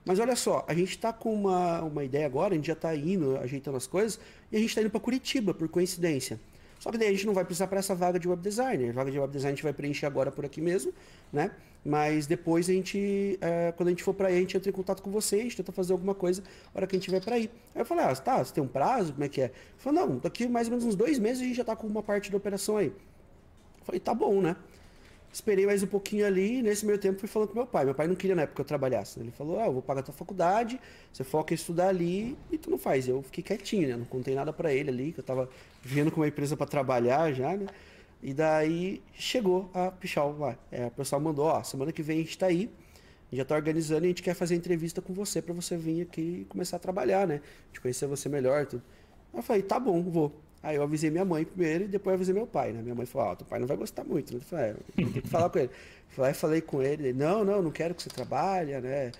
Mas olha só, a gente tá com uma ideia agora, a gente já tá indo, ajeitando as coisas, e a gente tá indo pra Curitiba, por coincidência. Só que daí a gente não vai precisar para essa vaga de web design. A vaga de web design a gente vai preencher agora por aqui mesmo, né? Mas depois a gente, quando a gente for para aí, a gente entra em contato com você, a gente tenta fazer alguma coisa na hora que a gente vai para aí. Aí eu falei, tá, você tem um prazo? Como é que é? Ele falou, não, daqui mais ou menos uns 2 meses a gente já tá com uma parte da operação aí. Eu falei, tá bom, né? Esperei mais um pouquinho ali, e nesse meio tempo fui falando com meu pai. Meu pai não queria na época que eu trabalhasse. Ele falou, eu vou pagar a tua faculdade, você foca em estudar ali e tu não faz. Eu fiquei quietinho, né? Não contei nada pra ele ali, que eu tava vivendo com uma empresa pra trabalhar já, né? E daí chegou a Pichau lá. O pessoal mandou, semana que vem a gente tá aí, a gente já tá organizando e a gente quer fazer entrevista com você pra você vir aqui e começar a trabalhar, né? De conhecer você melhor, tudo. Aí eu falei, tá bom, vou. Aí eu avisei minha mãe primeiro e depois eu avisei meu pai, né? Minha mãe falou, teu pai não vai gostar muito, né? Eu falei, eu tenho que falar com ele. Falei com ele, não quero que você trabalhe, né?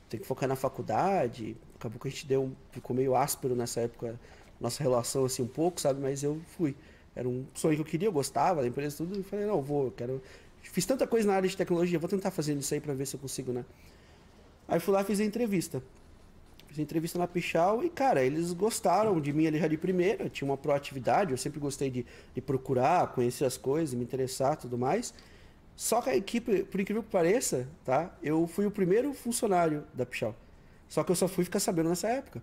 Tem que focar na faculdade. Acabou que a gente ficou meio áspero nessa época, nossa relação assim um pouco, sabe? Mas eu fui. Era um sonho que eu queria, eu gostava da empresa tudo. E falei, não, eu quero... Fiz tanta coisa na área de tecnologia, vou tentar fazer isso aí pra ver se eu consigo, né? Aí fui lá e fiz a entrevista. Fiz entrevista na Pichau e, cara, eles gostaram de mim ali já de primeira. Tinha uma proatividade, eu sempre gostei de procurar, conhecer as coisas, me interessar e tudo mais. Só que a equipe, por incrível que pareça, tá? Eu fui o primeiro funcionário da Pichau. Só que eu só fui ficar sabendo nessa época.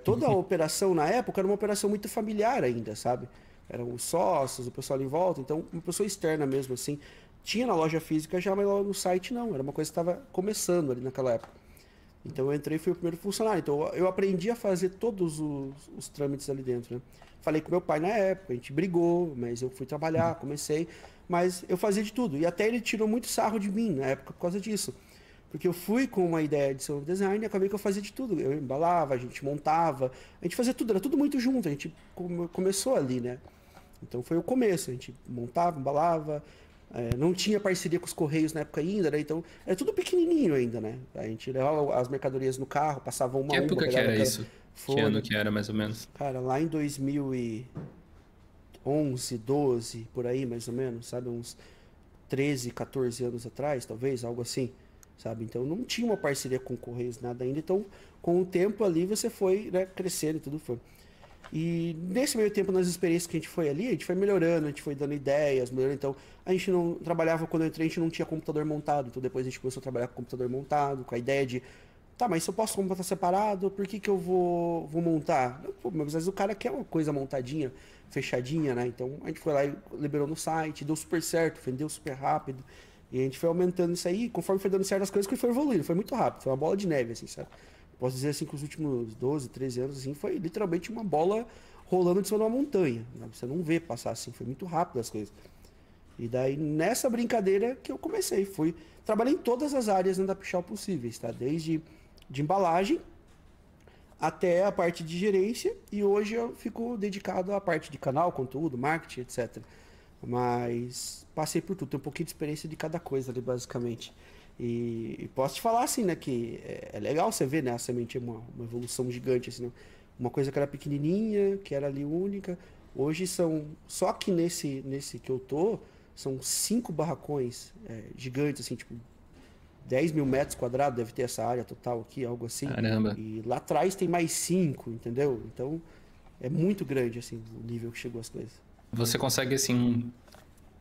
Toda a operação na época era uma operação muito familiar ainda, sabe? Eram os sócios, o pessoal ali em volta. Então, uma pessoa externa mesmo, assim. Tinha na loja física já, mas no site não. Era uma coisa que estava começando ali naquela época. Então eu entrei e fui o primeiro funcionário. Então eu aprendi a fazer todos os trâmites ali dentro, né? Falei com meu pai na época, a gente brigou, mas eu fui trabalhar, comecei. Mas eu fazia de tudo. E até ele tirou muito sarro de mim na época por causa disso. Porque eu fui com uma ideia de ser um design e acabei que eu fazia de tudo. Eu embalava, a gente montava, a gente fazia tudo, era tudo muito junto. A gente começou ali, né? Então foi o começo, a gente montava, embalava. Não tinha parceria com os Correios na época ainda, né? Então era tudo pequenininho ainda, né? A gente levava as mercadorias no carro, passava uma a uma. Que época que era isso? Foi, que ano que era, mais ou menos? Cara, lá em 2011, 12, por aí, mais ou menos, sabe? Uns 13, 14 anos atrás, talvez, algo assim, sabe? Então não tinha uma parceria com Correios, nada ainda. Então, com o tempo ali, você foi, né, crescendo e tudo foi. E nesse meio tempo, nas experiências que a gente foi ali, a gente foi melhorando, a gente foi dando ideias, melhorando. Então, a gente não trabalhava, quando eu entrei, a gente não tinha computador montado. Então, depois a gente começou a trabalhar com computador montado, com a ideia de, tá, mas se eu posso montar separado, por que eu vou montar? Pô, mas às vezes o cara quer uma coisa montadinha, fechadinha, né? Então, a gente foi lá e liberou no site, deu super certo, vendeu super rápido. E a gente foi aumentando isso aí, conforme foi dando certo as coisas, que foi evoluindo, foi muito rápido, foi uma bola de neve, assim, sabe? Posso dizer assim que os últimos 12, 13 anos assim, foi literalmente uma bola rolando de cima de uma montanha. Né? Você não vê passar assim, foi muito rápido as coisas. E daí nessa brincadeira que eu comecei, trabalhei em todas as áreas da Pichau possíveis, tá? Desde de embalagem até a parte de gerência, e hoje eu fico dedicado à parte de canal, conteúdo, marketing, etc. Mas passei por tudo, tenho um pouquinho de experiência de cada coisa ali, basicamente. E posso te falar assim, né, que é legal você ver, né, a semente é uma evolução gigante, assim, né? Uma coisa que era pequenininha, que era ali única, hoje são, só que nesse que eu tô, são 5 barracões gigantes, assim, tipo, 10 mil metros quadrados, deve ter essa área total aqui, algo assim. Caramba. E lá atrás tem mais 5, entendeu? Então, é muito grande, assim, o nível que chegou as coisas. Você consegue, assim,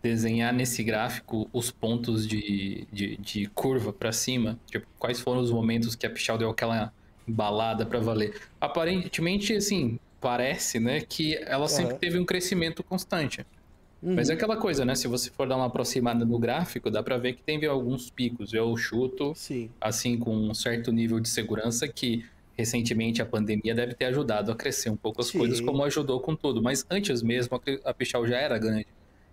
desenhar nesse gráfico os pontos de curva para cima? Tipo, quais foram os momentos que a Pichau deu aquela embalada para valer? Aparentemente, assim, parece, né, que ela sempre Aham. teve um crescimento constante. Mas é Uhum. aquela coisa, né? Se você for dar uma aproximada no gráfico, dá para ver que teve alguns picos. Eu chuto, Sim. assim, com um certo nível de segurança que recentemente a pandemia deve ter ajudado a crescer um pouco as coisas, Sim. como ajudou com tudo. Mas antes mesmo, a Pichau já era grande.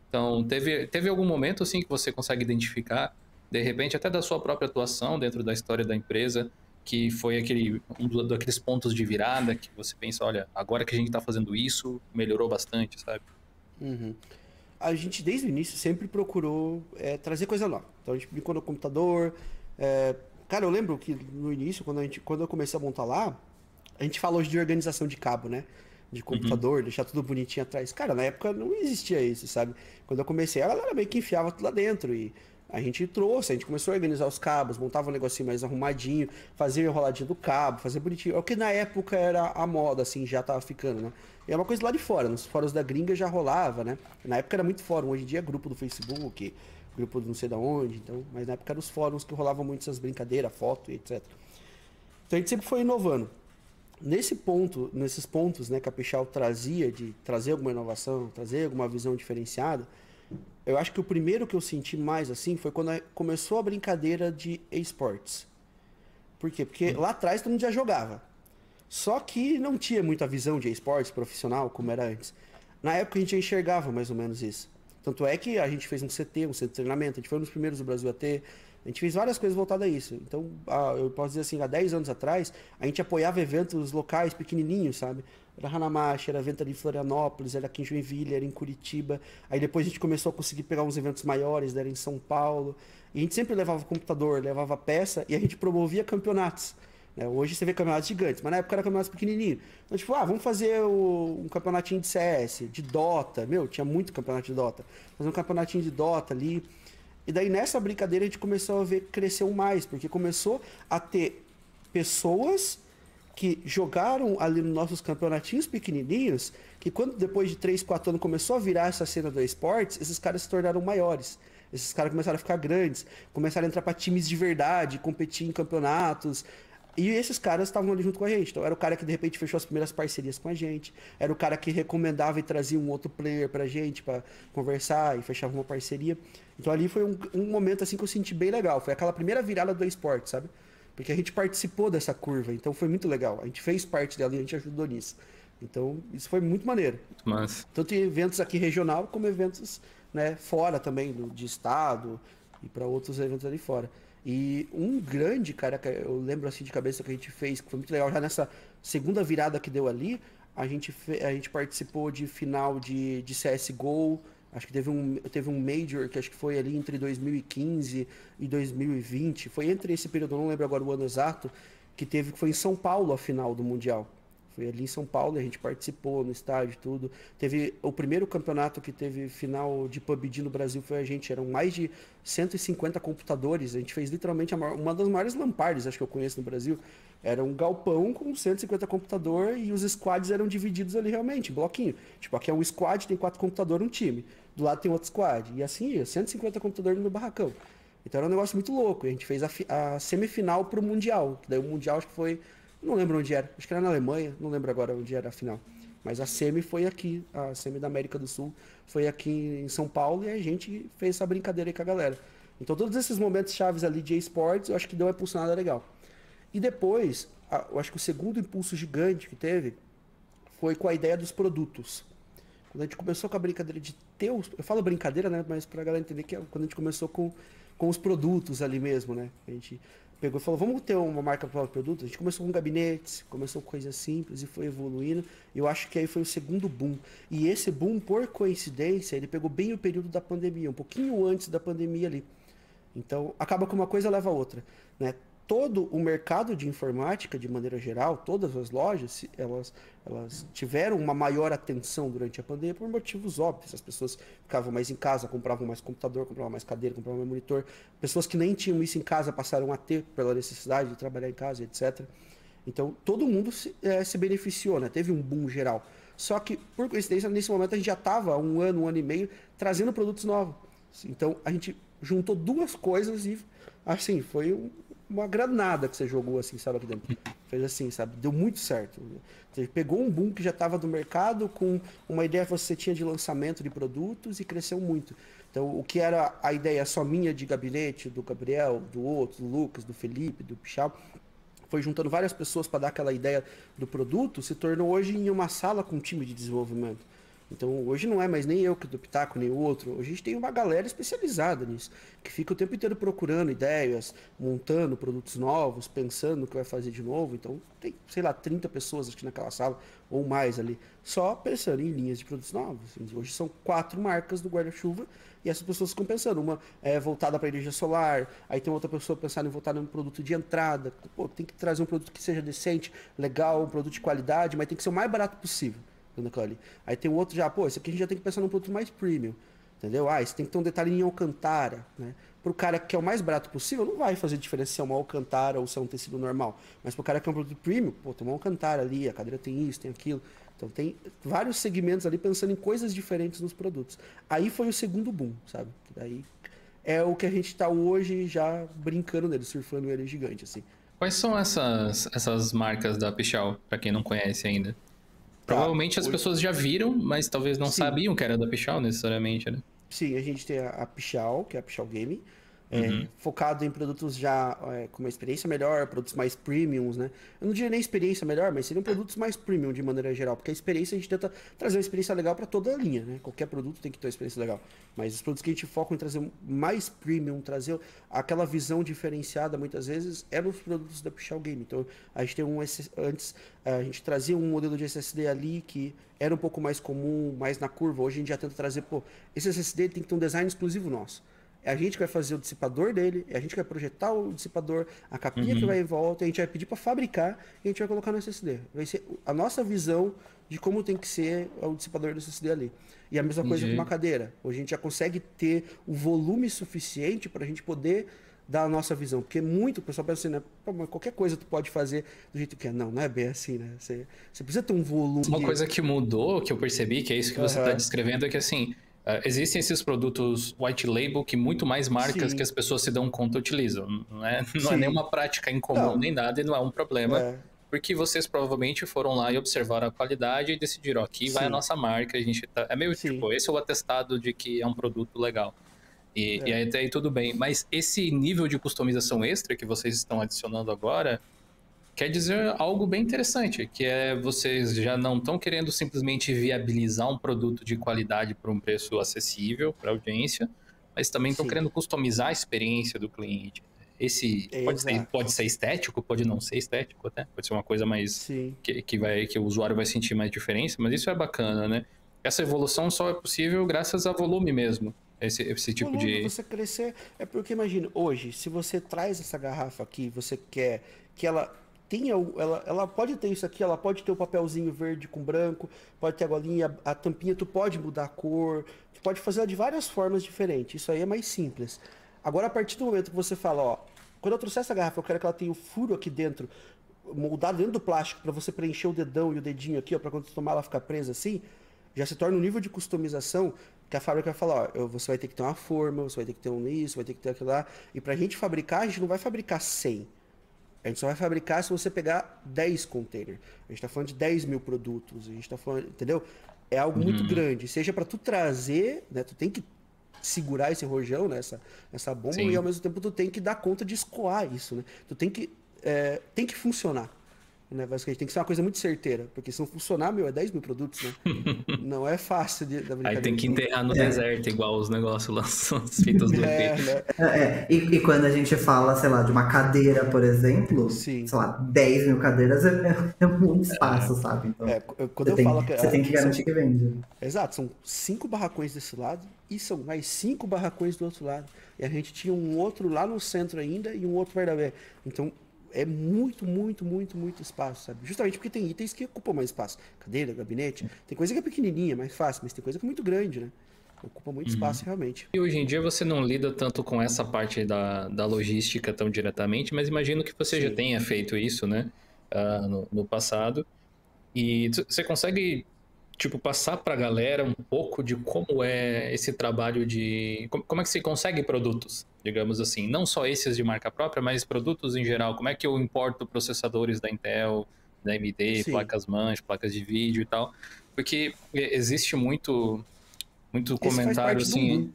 Então, teve algum momento, assim, que você consegue identificar, de repente, até da sua própria atuação dentro da história da empresa, que foi daqueles pontos de virada que você pensa, olha, agora que a gente está fazendo isso, melhorou bastante, sabe? Uhum. A gente, desde o início, sempre procurou trazer coisa nova. Então, a gente brincou no computador. Cara, eu lembro que no início, quando eu comecei a montar lá, a gente fala hoje de organização de cabo, né? De Uhum. computador, deixar tudo bonitinho atrás. Cara, na época não existia isso, sabe? Quando eu comecei, a galera meio que enfiava tudo lá dentro. E a gente trouxe, a gente começou a organizar os cabos, montava um negocinho mais arrumadinho, fazia enroladinho do cabo, fazia bonitinho. É o que na época era a moda, assim, já tava ficando, né? E é uma coisa lá de fora, nos fóruns da gringa já rolava, né? Na época era muito fórum, hoje em dia é grupo do Facebook, grupo do não sei da onde, então, mas na época eram os fóruns que rolavam muito essas brincadeiras, foto e etc. Então a gente sempre foi inovando. Nesses pontos, né, que a Pichau trazia de trazer alguma inovação, trazer alguma visão diferenciada, eu acho que o primeiro que eu senti mais assim foi quando começou a brincadeira de esportes. Por quê? Porque lá atrás todo mundo já jogava. Só que não tinha muita visão de esportes profissional como era antes. Na época a gente já enxergava mais ou menos isso. Tanto é que a gente fez um CT, um centro de treinamento, a gente foi um dos primeiros do Brasil a ter. A gente fez várias coisas voltadas a isso. Então, eu posso dizer assim, há 10 anos atrás, a gente apoiava eventos locais pequenininhos, sabe? Era Hanamachi, era evento ali em Florianópolis, era aqui em Joinville, era em Curitiba. Aí depois a gente começou a conseguir pegar uns eventos maiores, era em São Paulo. E a gente sempre levava computador, levava peça e a gente promovia campeonatos. Hoje você vê campeonatos gigantes, mas na época era campeonatos pequenininhos. Então, tipo, vamos fazer um campeonatinho de CS, de Dota. Meu, tinha muito campeonato de Dota. Fazer um campeonatinho de Dota ali. E daí nessa brincadeira a gente começou a ver que cresceu mais, porque começou a ter pessoas que jogaram ali nos nossos campeonatinhos pequenininhos, que quando depois de 3, 4 anos começou a virar essa cena do esportes, esses caras se tornaram maiores. Esses caras começaram a ficar grandes, começaram a entrar para times de verdade, competir em campeonatos. E esses caras estavam ali junto com a gente. Então era o cara que de repente fechou as primeiras parcerias com a gente. Era o cara que recomendava e trazia um outro player pra gente pra conversar e fechava uma parceria. Então ali foi um momento assim que eu senti bem legal. Foi aquela primeira virada do esporte, sabe? Porque a gente participou dessa curva. Então foi muito legal. A gente fez parte dela e a gente ajudou nisso. Então isso foi muito maneiro. Mas, Tanto em eventos aqui regional como eventos, né, fora também de estado e para outros eventos ali fora. E um grande, cara, que eu lembro assim de cabeça que a gente fez, que foi muito legal, já nessa segunda virada que deu ali, a gente participou de final de CSGO, acho que teve um Major, que acho que foi ali entre 2015 e 2020, foi entre esse período, eu não lembro agora o ano exato, que foi em São Paulo a final do Mundial. Foi ali em São Paulo e a gente participou no estádio e tudo. Teve o primeiro campeonato que teve final de PUBG no Brasil foi a gente. Eram mais de 150 computadores. A gente fez literalmente uma das maiores lampartes, acho que eu conheço no Brasil. Era um galpão com 150 computadores e os squads eram divididos ali realmente, em bloquinho. Tipo, aqui é um squad, tem 4 computadores, um time. Do lado tem outro squad. E assim ia, 150 computadores no barracão. Então era um negócio muito louco. A gente fez a semifinal pro Mundial. Que daí o Mundial acho que foi... Não lembro onde era, acho que era na Alemanha, não lembro agora onde era a final. Mas a semi foi aqui, a semi da América do Sul foi aqui em São Paulo e a gente fez essa brincadeira aí com a galera. Então todos esses momentos chaves ali de esportes, eu acho que deu uma impulsionada legal. E depois, eu acho que o segundo impulso gigante que teve foi com a ideia dos produtos. Quando a gente começou com a brincadeira de ter eu falo brincadeira, né, mas pra galera entender que é quando a gente começou com os produtos ali mesmo, né? pegou e falou, vamos ter uma marca para o produto? A gente começou com gabinetes, começou com coisas simples e foi evoluindo. Eu acho que aí foi o segundo boom. E esse boom, por coincidência, ele pegou bem o período da pandemia, um pouquinho antes da pandemia ali. Então, acaba que uma coisa leva a outra, né? Todo o mercado de informática, de maneira geral, todas as lojas, elas tiveram uma maior atenção durante a pandemia por motivos óbvios. As pessoas ficavam mais em casa, compravam mais computador, compravam mais cadeira, compravam mais monitor. Pessoas que nem tinham isso em casa passaram a ter pela necessidade de trabalhar em casa, etc. Então, todo mundo se beneficiou, né? Teve um boom geral. Só que, por coincidência, nesse momento a gente já estava há um ano e meio, trazendo produtos novos. Então, a gente juntou duas coisas e, assim, foi uma granada que você jogou, assim, sabe, aqui dentro. Fez assim, sabe? Deu muito certo. Você pegou um boom que já estava no mercado com uma ideia que você tinha de lançamento de produtos e cresceu muito. Então, o que era a ideia só minha de gabinete, do Gabriel, do outro, do Lucas, do Felipe, do Pichal, foi juntando várias pessoas para dar aquela ideia do produto, se tornou hoje em uma sala com um time de desenvolvimento. Então, hoje não é mais nem eu que do Pitaco, nem o outro. Hoje a gente tem uma galera especializada nisso, que fica o tempo inteiro procurando ideias, montando produtos novos, pensando o que vai fazer de novo. Então, tem, sei lá, 30 pessoas aqui naquela sala, ou mais ali, só pensando em linhas de produtos novos. Hoje são 4 marcas do guarda-chuva, e essas pessoas ficam pensando. Uma é voltada para energia solar, aí tem outra pessoa pensando em voltar em um produto de entrada. Pô, tem que trazer um produto que seja decente, legal, um produto de qualidade, mas tem que ser o mais barato possível. Aí tem o outro já, pô, esse aqui a gente já tem que pensar num produto mais premium, entendeu? Esse tem que ter um detalhe em Alcantara, né? Pro cara que é o mais barato possível, não vai fazer diferença se é uma Alcantara ou se é um tecido normal. Mas pro cara que é um produto premium, pô, tem uma Alcantara ali, a cadeira tem isso, tem aquilo. Então tem vários segmentos ali pensando em coisas diferentes nos produtos. Aí foi o segundo boom, sabe? Que daí é o que a gente tá hoje já brincando nele, surfando ele gigante, assim. Quais são essas marcas da Pichal, pra quem não conhece ainda? Provavelmente as pessoas já viram, mas talvez não sabiam que era da Pichal necessariamente, né? Sim, a gente tem a Pichal, que é a Pichal Game, focado em produtos já com uma experiência melhor, produtos mais premiums, né? Eu não diria nem experiência melhor, mas seriam produtos mais premium de maneira geral, porque a experiência a gente tenta trazer uma experiência legal para toda a linha, né? Qualquer produto tem que ter uma experiência legal, mas os produtos que a gente foca em trazer mais premium, trazer aquela visão diferenciada, muitas vezes, é nos produtos da Pichal Game. Então, a gente tem antes a gente trazia um modelo de SSD ali que era um pouco mais comum, mais na curva. Hoje a gente já tenta trazer, pô, esse SSD tem que ter um design exclusivo nosso. É a gente que vai fazer o dissipador dele, é a gente que vai projetar o dissipador, a capinha que vai em volta, a gente vai pedir para fabricar e a gente vai colocar no SSD. Vai ser a nossa visão de como tem que ser o dissipador do SSD ali. E a mesma coisa com uma cadeira. Hoje a gente já consegue ter o volume suficiente para a gente poder dar a nossa visão. Porque muito o pessoal pensa assim, né? Pô, mas qualquer coisa tu pode fazer do jeito que é. Não, não é bem assim, né? Você precisa ter um volume. Uma coisa que mudou, que eu percebi, que é isso que você está descrevendo, é que assim, existem esses produtos white label que muito mais marcas que as pessoas se dão conta utilizam. Não é nenhuma prática incomum nem nada, e não é um problema. Porque vocês provavelmente foram lá e observaram a qualidade e decidiram, aqui vai a nossa marca, a gente tá... É meio tipo, esse é o atestado de que é um produto legal. E aí até aí tudo bem. Mas esse nível de customização extra que vocês estão adicionando agora quer dizer algo bem interessante, que é vocês já não estão querendo simplesmente viabilizar um produto de qualidade por um preço acessível para a audiência, mas também estão querendo customizar a experiência do cliente. Esse pode ser estético, pode não ser estético até, pode ser uma coisa mais que o usuário vai sentir mais diferença, mas isso é bacana, né? Essa evolução só é possível graças a volume mesmo. Esse tipo de... Você crescer, é porque imagina, hoje, se você traz essa garrafa aqui, você quer que ela tenha, ela pode ter isso aqui, ela pode ter o papelzinho verde com branco, pode ter a golinha, a tampinha, tu pode mudar a cor, tu pode fazer ela de várias formas diferentes, isso aí é mais simples. Agora, a partir do momento que você fala, ó, quando eu trouxer essa garrafa, eu quero que ela tenha o furo aqui dentro, moldado dentro do plástico, para você preencher o dedão e o dedinho aqui, ó, para quando você tomar ela ficar presa assim, já se torna um nível de customização que a fábrica vai falar, ó, você vai ter que ter uma forma, você vai ter que ter um isso, vai ter que ter aquilo lá. E pra gente fabricar, a gente não vai fabricar 100. A gente só vai fabricar se você pegar 10 containers. A gente tá falando de 10 mil produtos, a gente tá falando, entendeu? É algo muito grande. Seja para tu trazer, né, tu tem que segurar esse rojão, né, essa bomba, e ao mesmo tempo tu tem que dar conta de escoar isso, né? Tu tem que funcionar. né? Basicamente, tem que ser uma coisa muito certeira, porque se não funcionar, é 10 mil produtos, né? Não é fácil da brincadeira. Aí tem que enterrar no deserto, igual os negócios lançam as fitas do EP. Né? E quando a gente fala, sei lá, de uma cadeira, por exemplo, Sim. sei lá, 10 mil cadeiras é muito espaço, sabe? Então, Quando eu falo que você tem que garantir que vende. Exato, são 5 barracões desse lado e são mais 5 barracões do outro lado. E a gente tinha um outro lá no centro ainda e um outro perto da B. Então, é muito espaço, sabe? Justamente porque tem itens que ocupam mais espaço. Cadeira, gabinete. Tem coisa que é pequenininha, mais fácil, mas tem coisa que é muito grande, né? Ocupa muito espaço, realmente. E hoje em dia você não lida tanto com essa parte da logística tão diretamente, mas imagino que você já tenha feito isso, né? No passado. E você consegue, tipo, passar pra galera um pouco de como é esse trabalho de... Como é que você consegue produtos, digamos assim? Não só esses de marca própria, mas produtos em geral. Como é que eu importo processadores da Intel, da AMD, placas-mãe, placas de vídeo e tal? Porque existe muito comentário, assim...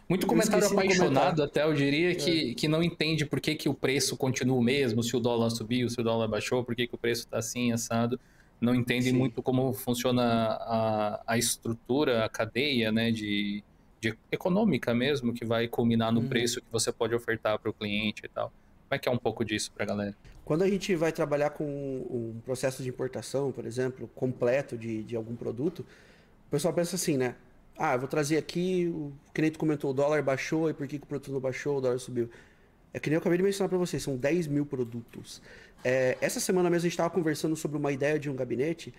muito comentário apaixonado até, eu diria, que não entende por que o preço continua o mesmo, se o dólar subiu, se o dólar baixou, por que o preço está assim, assado. Não entendem muito como funciona a estrutura, a cadeia, né, de econômica mesmo, que vai culminar no preço que você pode ofertar para o cliente e tal. Como é que é um pouco disso para a galera? Quando a gente vai trabalhar com um processo de importação, por exemplo, completo de algum produto, o pessoal pensa assim, né? Eu vou trazer aqui, que nem tu comentou, o dólar baixou, e por que o produto não baixou, o dólar subiu? É que nem eu acabei de mencionar para vocês, são 10 mil produtos. Essa semana mesmo a gente estava conversando sobre uma ideia de um gabinete,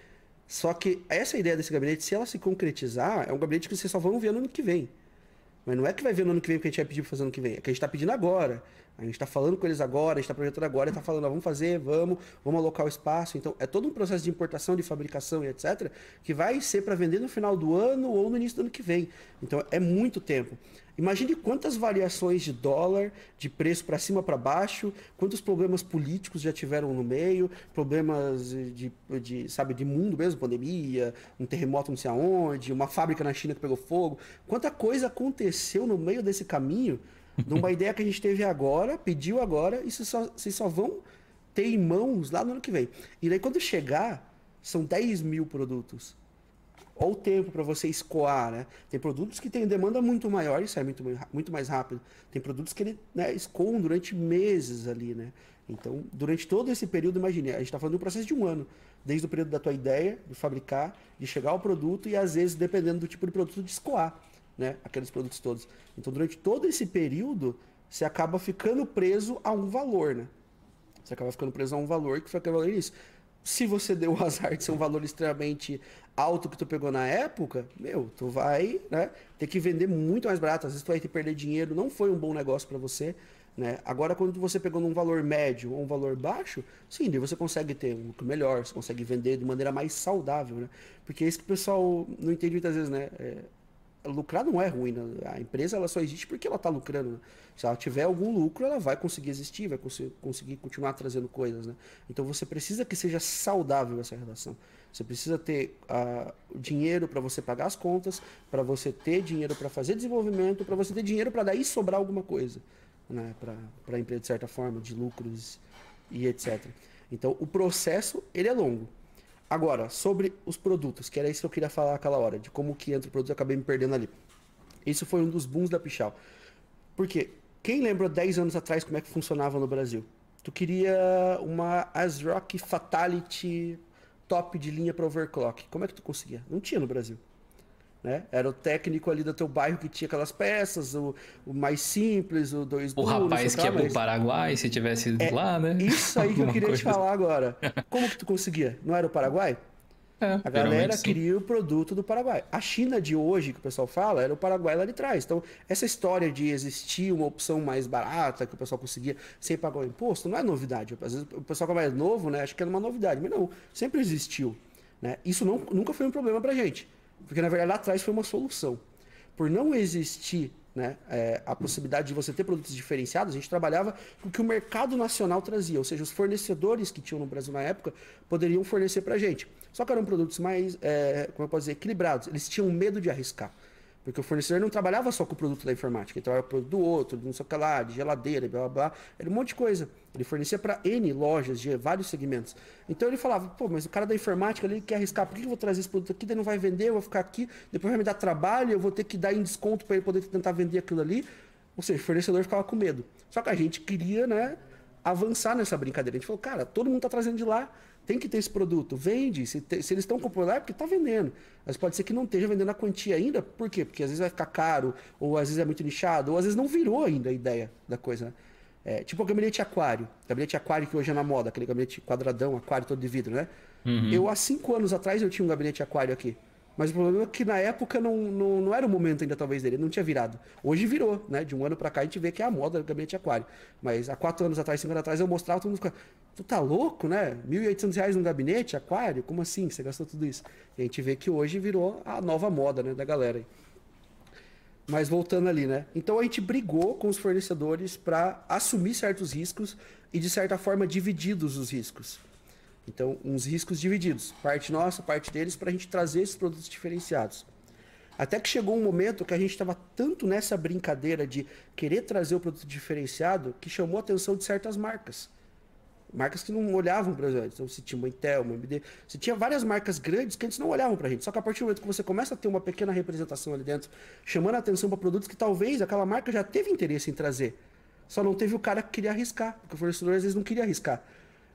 só que essa ideia desse gabinete, se ela se concretizar, é um gabinete que vocês só vão ver no ano que vem. Mas não é que vai ver no ano que vem porque a gente vai pedir para fazer no ano que vem, é que a gente está pedindo agora. A gente está falando com eles agora, a gente está projetando agora, e está falando, vamos fazer, vamos alocar o espaço. Então, é todo um processo de importação, de fabricação e etc., que vai ser para vender no final do ano ou no início do ano que vem. Então, é muito tempo. Imagine quantas variações de dólar, de preço para cima, para baixo, quantos problemas políticos já tiveram no meio, problemas de mundo mesmo, pandemia, um terremoto não sei aonde, uma fábrica na China que pegou fogo. Quanta coisa aconteceu no meio desse caminho, de uma ideia que a gente teve agora, pediu agora, e vocês só vão ter em mãos lá no ano que vem. E daí quando chegar, são 10 mil produtos. Olha o tempo para você escoar, né? Tem produtos que têm demanda muito maior e sai muito mais rápido. Tem produtos que escoam durante meses ali, né? Então, durante todo esse período, imagine, a gente está falando de um processo de um ano. Desde o período da tua ideia, de fabricar, de chegar ao produto e, às vezes, dependendo do tipo de produto, de escoar, né? Aqueles produtos todos. Então, durante todo esse período, você acaba ficando preso a um valor, né? Você acaba ficando preso a um valor que foi aquele valor início. Se você deu o azar de ser um valor extremamente alto que tu pegou na época, tu vai, né, ter que vender muito mais barato. Às vezes tu vai ter que perder dinheiro, não foi um bom negócio para você, né? Agora, quando você pegou num valor médio ou um valor baixo, sim, daí você consegue ter um lucro melhor, você consegue vender de maneira mais saudável, né? Porque é isso que o pessoal não entende muitas vezes, né? Lucrar não é ruim, né? A empresa ela só existe porque ela está lucrando, né? Se ela tiver algum lucro, ela vai conseguir existir, vai conseguir continuar trazendo coisas, né? Então você precisa que seja saudável essa relação. Você precisa ter dinheiro para você pagar as contas, para você ter dinheiro para fazer desenvolvimento, para você ter dinheiro para daí sobrar alguma coisa, né? Para a empresa, de certa forma, de lucros e etc. Então o processo ele é longo. Agora, sobre os produtos, que era isso que eu queria falar aquela hora, de como que entra o produto, eu acabei me perdendo ali. Isso foi um dos booms da Pichau. Por quê? Quem lembra 10 anos atrás como é que funcionava no Brasil? Tu queria uma ASRock Fatality top de linha para overclock. Como é que tu conseguia? Não tinha no Brasil. Né? Era o técnico ali do teu bairro que tinha aquelas peças, o mais simples, o 2 O rapaz que ia pro Paraguai, se tivesse lá, né? Isso aí que eu queria te falar agora. Como que tu conseguia? Não era o Paraguai? A galera queria o produto do Paraguai. A China de hoje, que o pessoal fala, era o Paraguai lá de trás. Então, essa história de existir uma opção mais barata, que o pessoal conseguia sem pagar o imposto, não é novidade. Às vezes o pessoal que é mais novo, né, acha que era uma novidade, mas não, sempre existiu. Né? Isso nunca foi um problema pra gente. Porque, na verdade, lá atrás foi uma solução. Por não existir, né, a possibilidade de você ter produtos diferenciados, a gente trabalhava com o que o mercado nacional trazia. Ou seja, os fornecedores que tinham no Brasil na época poderiam fornecer para a gente. Só que eram produtos mais, como eu posso dizer, equilibrados. Eles tinham medo de arriscar. Porque o fornecedor não trabalhava só com o produto da informática, ele trabalhava com o produto do outro, não sei o que lá, de geladeira, blá blá blá, era um monte de coisa. Ele fornecia para N lojas de vários segmentos. Então ele falava, pô, mas o cara da informática ali quer arriscar, por que eu vou trazer esse produto aqui, daí não vai vender, eu vou ficar aqui, depois vai me dar trabalho, eu vou ter que dar em desconto para ele poder tentar vender aquilo ali. Ou seja, o fornecedor ficava com medo. Só que a gente queria, né, avançar nessa brincadeira. A gente falou, cara, todo mundo tá trazendo de lá, tem que ter esse produto, vende. Se eles estão comprando lá é porque tá vendendo. Mas pode ser que não esteja vendendo a quantia ainda. Por quê? Porque às vezes vai ficar caro, ou às vezes é muito nichado, ou às vezes não virou ainda a ideia da coisa, né? Tipo o gabinete aquário. Gabinete aquário que hoje é na moda, aquele gabinete quadradão, aquário todo de vidro, né? Eu, há 5 anos atrás, eu tinha um gabinete aquário aqui. Mas o problema é que na época não era o momento ainda, talvez, dele. Não tinha virado. Hoje virou, né? De um ano pra cá a gente vê que é a moda do gabinete aquário. Mas há 4 anos atrás, 5 anos atrás, eu mostrava, todo mundo ficava, tu tá louco, né? R$1.800 num gabinete aquário? Como assim? Você gastou tudo isso? E a gente vê que hoje virou a nova moda, né? Da galera aí. Mas voltando ali, né? Então a gente brigou com os fornecedores para assumir certos riscos e, de certa forma, divididos os riscos. Então, uns riscos divididos. Parte nossa, parte deles, para a gente trazer esses produtos diferenciados. Até que chegou um momento que a gente estava tanto nessa brincadeira de querer trazer o produto diferenciado que chamou a atenção de certas marcas. Marcas que não olhavam para a gente. Então, se tinha uma Intel, uma AMD, se tinha várias marcas grandes que antes não olhavam para a gente. Só que a partir do momento que você começa a ter uma pequena representação ali dentro, chamando a atenção para produtos que talvez aquela marca já teve interesse em trazer. Só não teve o cara que queria arriscar, porque o fornecedor às vezes não queria arriscar.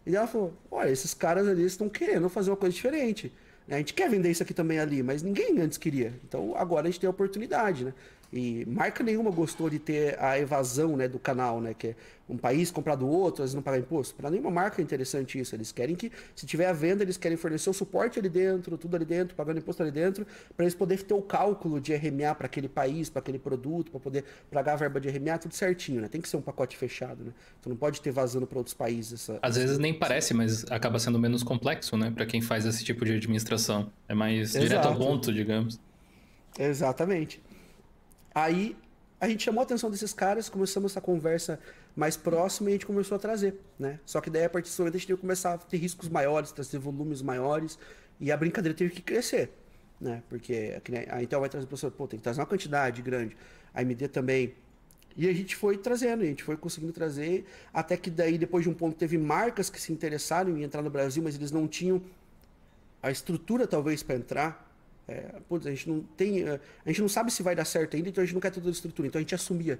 E ela falou, olha, esses caras ali estão querendo fazer uma coisa diferente. A gente quer vender isso aqui também ali, mas ninguém antes queria. Então agora a gente tem a oportunidade, né? E marca nenhuma gostou de ter a evasão, né, do canal, né? Que é um país comprar do outro, às vezes não pagar imposto. Para nenhuma marca é interessante isso. Eles querem que, se tiver a venda, eles querem fornecer o suporte ali dentro, tudo ali dentro, pagando imposto ali dentro, para eles poderem ter o cálculo de RMA para aquele país, para aquele produto, para poder pagar a verba de RMA, tudo certinho, né? Tem que ser um pacote fechado, né? Tu não pode ter vazando para outros países. Às vezes nem parece, mas acaba sendo menos complexo, né? Para quem faz esse tipo de administração. É mais direto ao ponto, digamos. Exatamente. Aí a gente chamou a atenção desses caras, começamos essa conversa mais próxima e a gente começou a trazer, né? Só que daí a partir desse momento a gente teve que começar a ter riscos maiores, trazer volumes maiores e a brincadeira teve que crescer, né? Porque a Intel vai trazer o processador, pô, tem que trazer uma quantidade grande, a AMD também. E a gente foi trazendo, a gente foi conseguindo trazer, até que daí depois de um ponto teve marcas que se interessaram em entrar no Brasil, mas eles não tinham a estrutura talvez para entrar. Putz, a gente não tem, a gente não sabe se vai dar certo ainda, então a gente não quer toda a estrutura. Então a gente assumia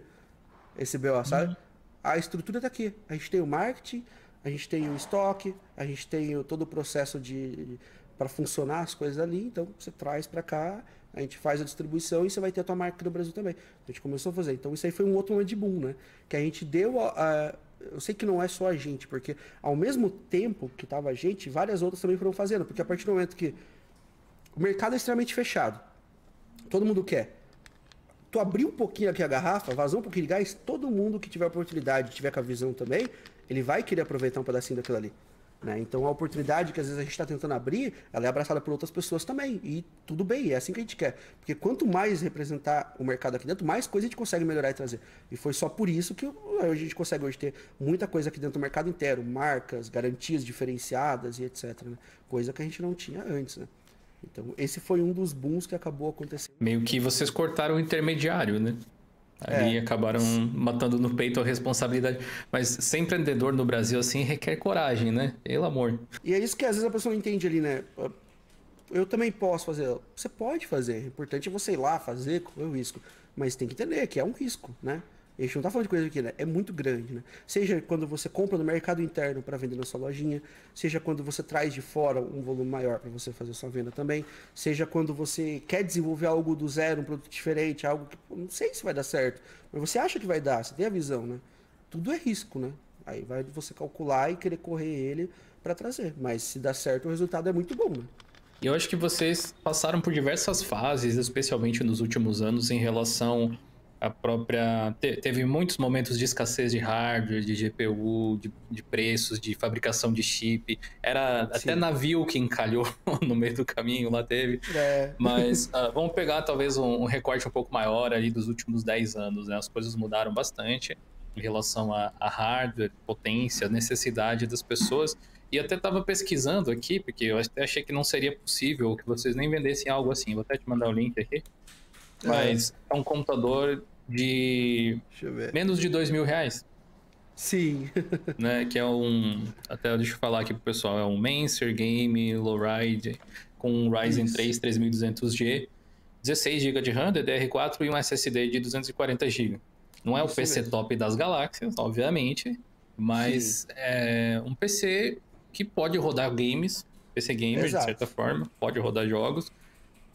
esse BO, sabe? A estrutura tá aqui. A gente tem o marketing, a gente tem o estoque, a gente tem todo o processo para funcionar as coisas ali. Então você traz para cá, a gente faz a distribuição e você vai ter a tua marca aqui no Brasil também. Então, a gente começou a fazer. Então isso aí foi um outro momento de boom, né? Que a gente deu eu sei que não é só a gente, porque ao mesmo tempo que tava a gente, várias outras também foram fazendo. Porque a partir do momento que o mercado é extremamente fechado. Todo mundo quer. Tu abrir um pouquinho aqui a garrafa, vazar um pouquinho de gás, todo mundo que tiver oportunidade, tiver com a visão também, ele vai querer aproveitar um pedacinho daquilo ali. Né? Então a oportunidade que às vezes a gente está tentando abrir, ela é abraçada por outras pessoas também. E tudo bem, é assim que a gente quer. Porque quanto mais representar o mercado aqui dentro, mais coisa a gente consegue melhorar e trazer. E foi só por isso que a gente consegue hoje ter muita coisa aqui dentro do mercado inteiro. Marcas, garantias diferenciadas e etc. Né? Coisa que a gente não tinha antes, né? Então, esse foi um dos booms que acabou acontecendo. Meio que vocês cortaram o intermediário, né? Ali acabaram matando no peito a responsabilidade. Mas ser empreendedor no Brasil, assim, requer coragem, né? Pelo amor. E é isso que às vezes a pessoa não entende ali, né? Eu também posso fazer. Você pode fazer. O importante é você ir lá fazer, correr o risco. Mas tem que entender que é um risco, né? A gente não tá falando de coisa aqui, né? É muito grande, né? Seja quando você compra no mercado interno para vender na sua lojinha, seja quando você traz de fora um volume maior para você fazer sua venda também, seja quando você quer desenvolver algo do zero, um produto diferente, algo que não sei se vai dar certo, mas você acha que vai dar, você tem a visão, né? Tudo é risco, né? Aí vai você calcular e querer correr ele para trazer, mas se dá certo o resultado é muito bom, né? Eu acho que vocês passaram por diversas fases, especialmente nos últimos anos, em relação a própria... Teve muitos momentos de escassez de hardware, de GPU, de preços, de fabricação de chip. Era até navio que encalhou no meio do caminho, lá teve. Mas vamos pegar talvez um recorte um pouco maior ali dos últimos 10 anos, né? As coisas mudaram bastante em relação a hardware, potência, necessidade das pessoas. E até estava pesquisando aqui, porque eu até achei que não seria possível que vocês nem vendessem algo assim. Vou até te mandar o link aqui. Mas é um computador de Deixa eu ver. menos de R$2.000, Sim. né? Que é até deixa eu falar aqui pro pessoal, é um Mancer Game Lowride com um Ryzen Isso. 3 3200G, 16 GB de RAM, DDR4 e um SSD de 240 GB. Não é o Isso PC mesmo. top das galáxias, obviamente, mas é um PC que pode rodar games, PC gamer, Exato. de certa forma, pode rodar jogos,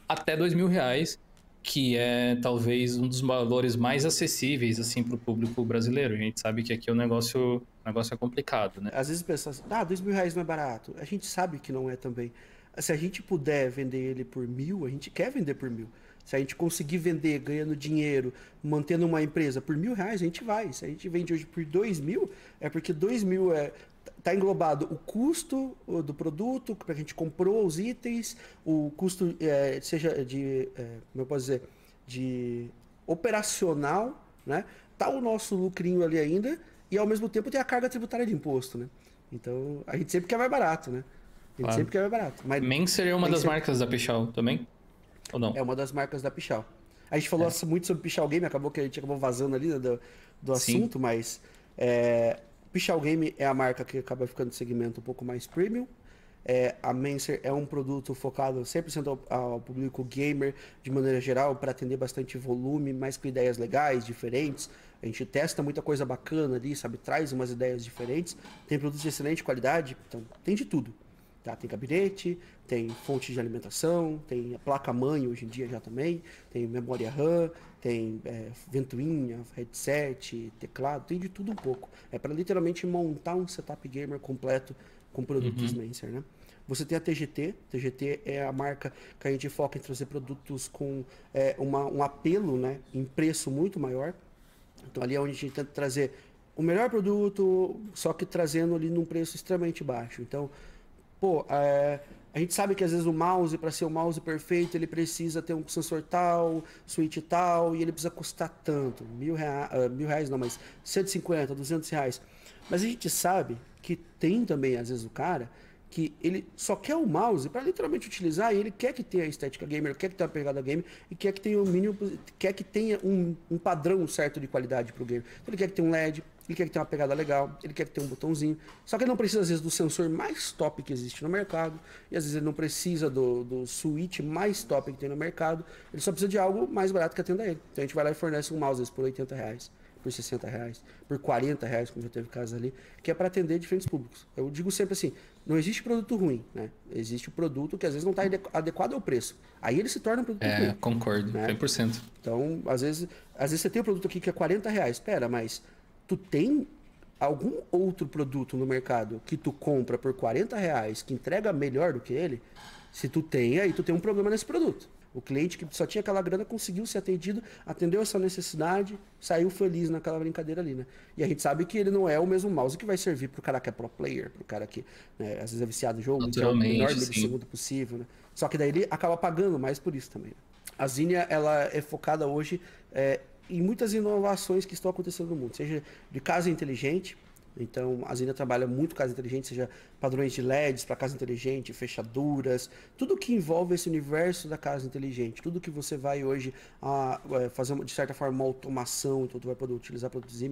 até R$2.000, que é talvez um dos valores mais acessíveis assim para o público brasileiro. A gente sabe que aqui o negócio é complicado, né? Às vezes pensa assim, R$2.000 não é barato. A gente sabe que não é também. Se a gente puder vender ele por 1.000, a gente quer vender por 1.000. Se a gente conseguir vender ganhando dinheiro, mantendo uma empresa por R$1.000, a gente vai. Se a gente vende hoje por 2.000, é porque 2.000 tá englobado o custo do produto, que a gente comprou os itens, o custo, seja de, como eu posso dizer, de operacional, né? Tá o nosso lucrinho ali ainda, e ao mesmo tempo tem a carga tributária de imposto, né? Então, a gente sempre quer mais barato, né? A gente Claro. sempre quer mais barato. Mas Mancer é uma tem que das ser- marcas da Pichau também? Ou não? É uma das marcas da Pichau. A gente falou muito sobre Pichau Game, acabou que a gente acabou vazando ali, né, do Sim. assunto, mas Pichau Game é a marca que acaba ficando no segmento um pouco mais premium. A Mancer é um produto focado 100% ao público gamer, de maneira geral, para atender bastante volume, mas com ideias legais, diferentes. A gente testa muita coisa bacana ali, sabe? Traz umas ideias diferentes. Tem produtos de excelente qualidade, então tem de tudo. Tá? Tem gabinete, tem fonte de alimentação, tem a placa-mãe hoje em dia já também, tem memória RAM, tem ventoinha, headset, teclado, tem de tudo um pouco. É para literalmente montar um setup gamer completo com produtos Mancer, né? Você tem a TGT. TGT é a marca que a gente foca em trazer produtos com um apelo, né, em preço muito maior. Então ali é onde a gente tenta trazer o melhor produto, só que trazendo ali num preço extremamente baixo. Então, a gente sabe que às vezes o mouse, para ser o mouse perfeito, ele precisa ter um sensor tal, switch tal, e ele precisa custar tanto. R$1.000 não, mas R$150, R$200. Mas a gente sabe que tem também, às vezes, o cara que ele só quer o mouse para literalmente utilizar, e ele quer que tenha a estética gamer, quer que tenha a pegada gamer, e quer que tenha o mínimo, quer que tenha um padrão certo de qualidade pro gamer. Então ele quer que tenha um LED, ele quer que tenha uma pegada legal, ele quer que tenha um botãozinho. Só que ele não precisa, às vezes, do sensor mais top que existe no mercado, e às vezes ele não precisa do switch mais top que tem no mercado, ele só precisa de algo mais barato que atenda ele. Então a gente vai lá e fornece um mouse às vezes, por R$80, por R$60, por R$40, como já teve casos ali, que é para atender diferentes públicos. Eu digo sempre assim, não existe produto ruim, né? Existe o produto que às vezes não está adequado ao preço. Aí ele se torna um produto ruim. Concordo, né? 100%. Então, às vezes você tem um produto aqui que é R$40. Espera, mas tu tem algum outro produto no mercado que tu compra por R$40 que entrega melhor do que ele? Se tu tem, aí tu tem um problema nesse produto. O cliente que só tinha aquela grana conseguiu ser atendido, atendeu a sua necessidade, saiu feliz naquela brincadeira ali, né? E a gente sabe que ele não é o mesmo mouse que vai servir pro cara que é pro player, pro cara que, né, às vezes é viciado em jogo, que é o menor milissegundo possível, né? Só que daí ele acaba pagando mais por isso também. A Zinnia, ela é focada hoje em muitas inovações que estão acontecendo no mundo, seja de casa inteligente. Então, a Zinnia trabalha muito casa inteligente, seja padrões de LEDs para casa inteligente, fechaduras, tudo que envolve esse universo da casa inteligente, tudo que você vai hoje fazer, de certa forma, uma automação, então tu vai poder utilizar produtos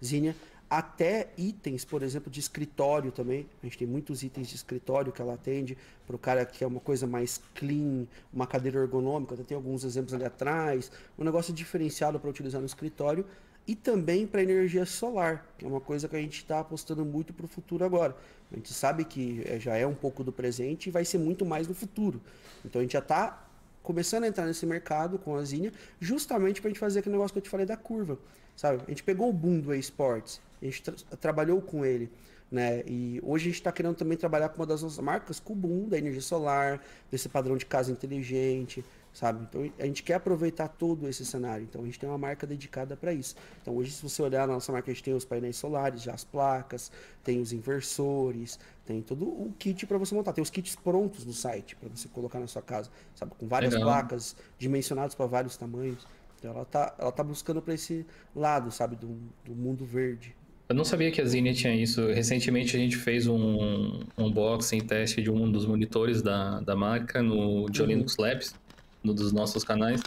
Zinnia, até itens, por exemplo, de escritório também. A gente tem muitos itens de escritório que ela atende para o cara que é uma coisa mais clean, uma cadeira ergonômica, até tem alguns exemplos ali atrás, um negócio diferenciado para utilizar no escritório. E também para energia solar, que é uma coisa que a gente está apostando muito para o futuro agora. A gente sabe que já é um pouco do presente e vai ser muito mais no futuro. Então a gente já está começando a entrar nesse mercado com a Zinnia, justamente para a gente fazer aquele negócio que eu te falei da curva. Sabe? A gente pegou o boom do eSports, a gente trabalhou com ele, né? E hoje a gente está querendo também trabalhar com uma das nossas marcas, com o boom da energia solar, desse padrão de casa inteligente, sabe? Então a gente quer aproveitar todo esse cenário. Então a gente tem uma marca dedicada para isso. Então hoje, se você olhar na nossa marca, a gente tem os painéis solares, já as placas, tem os inversores, tem todo o kit para você montar. Tem os kits prontos no site para você colocar na sua casa, sabe? Com várias placas dimensionadas para vários tamanhos. Então ela tá buscando para esse lado, sabe? Do mundo verde. Eu não sabia que a Zinnia tinha isso. Recentemente a gente fez um unboxing, teste de um dos monitores da marca no Linux Labs, no dos nossos canais.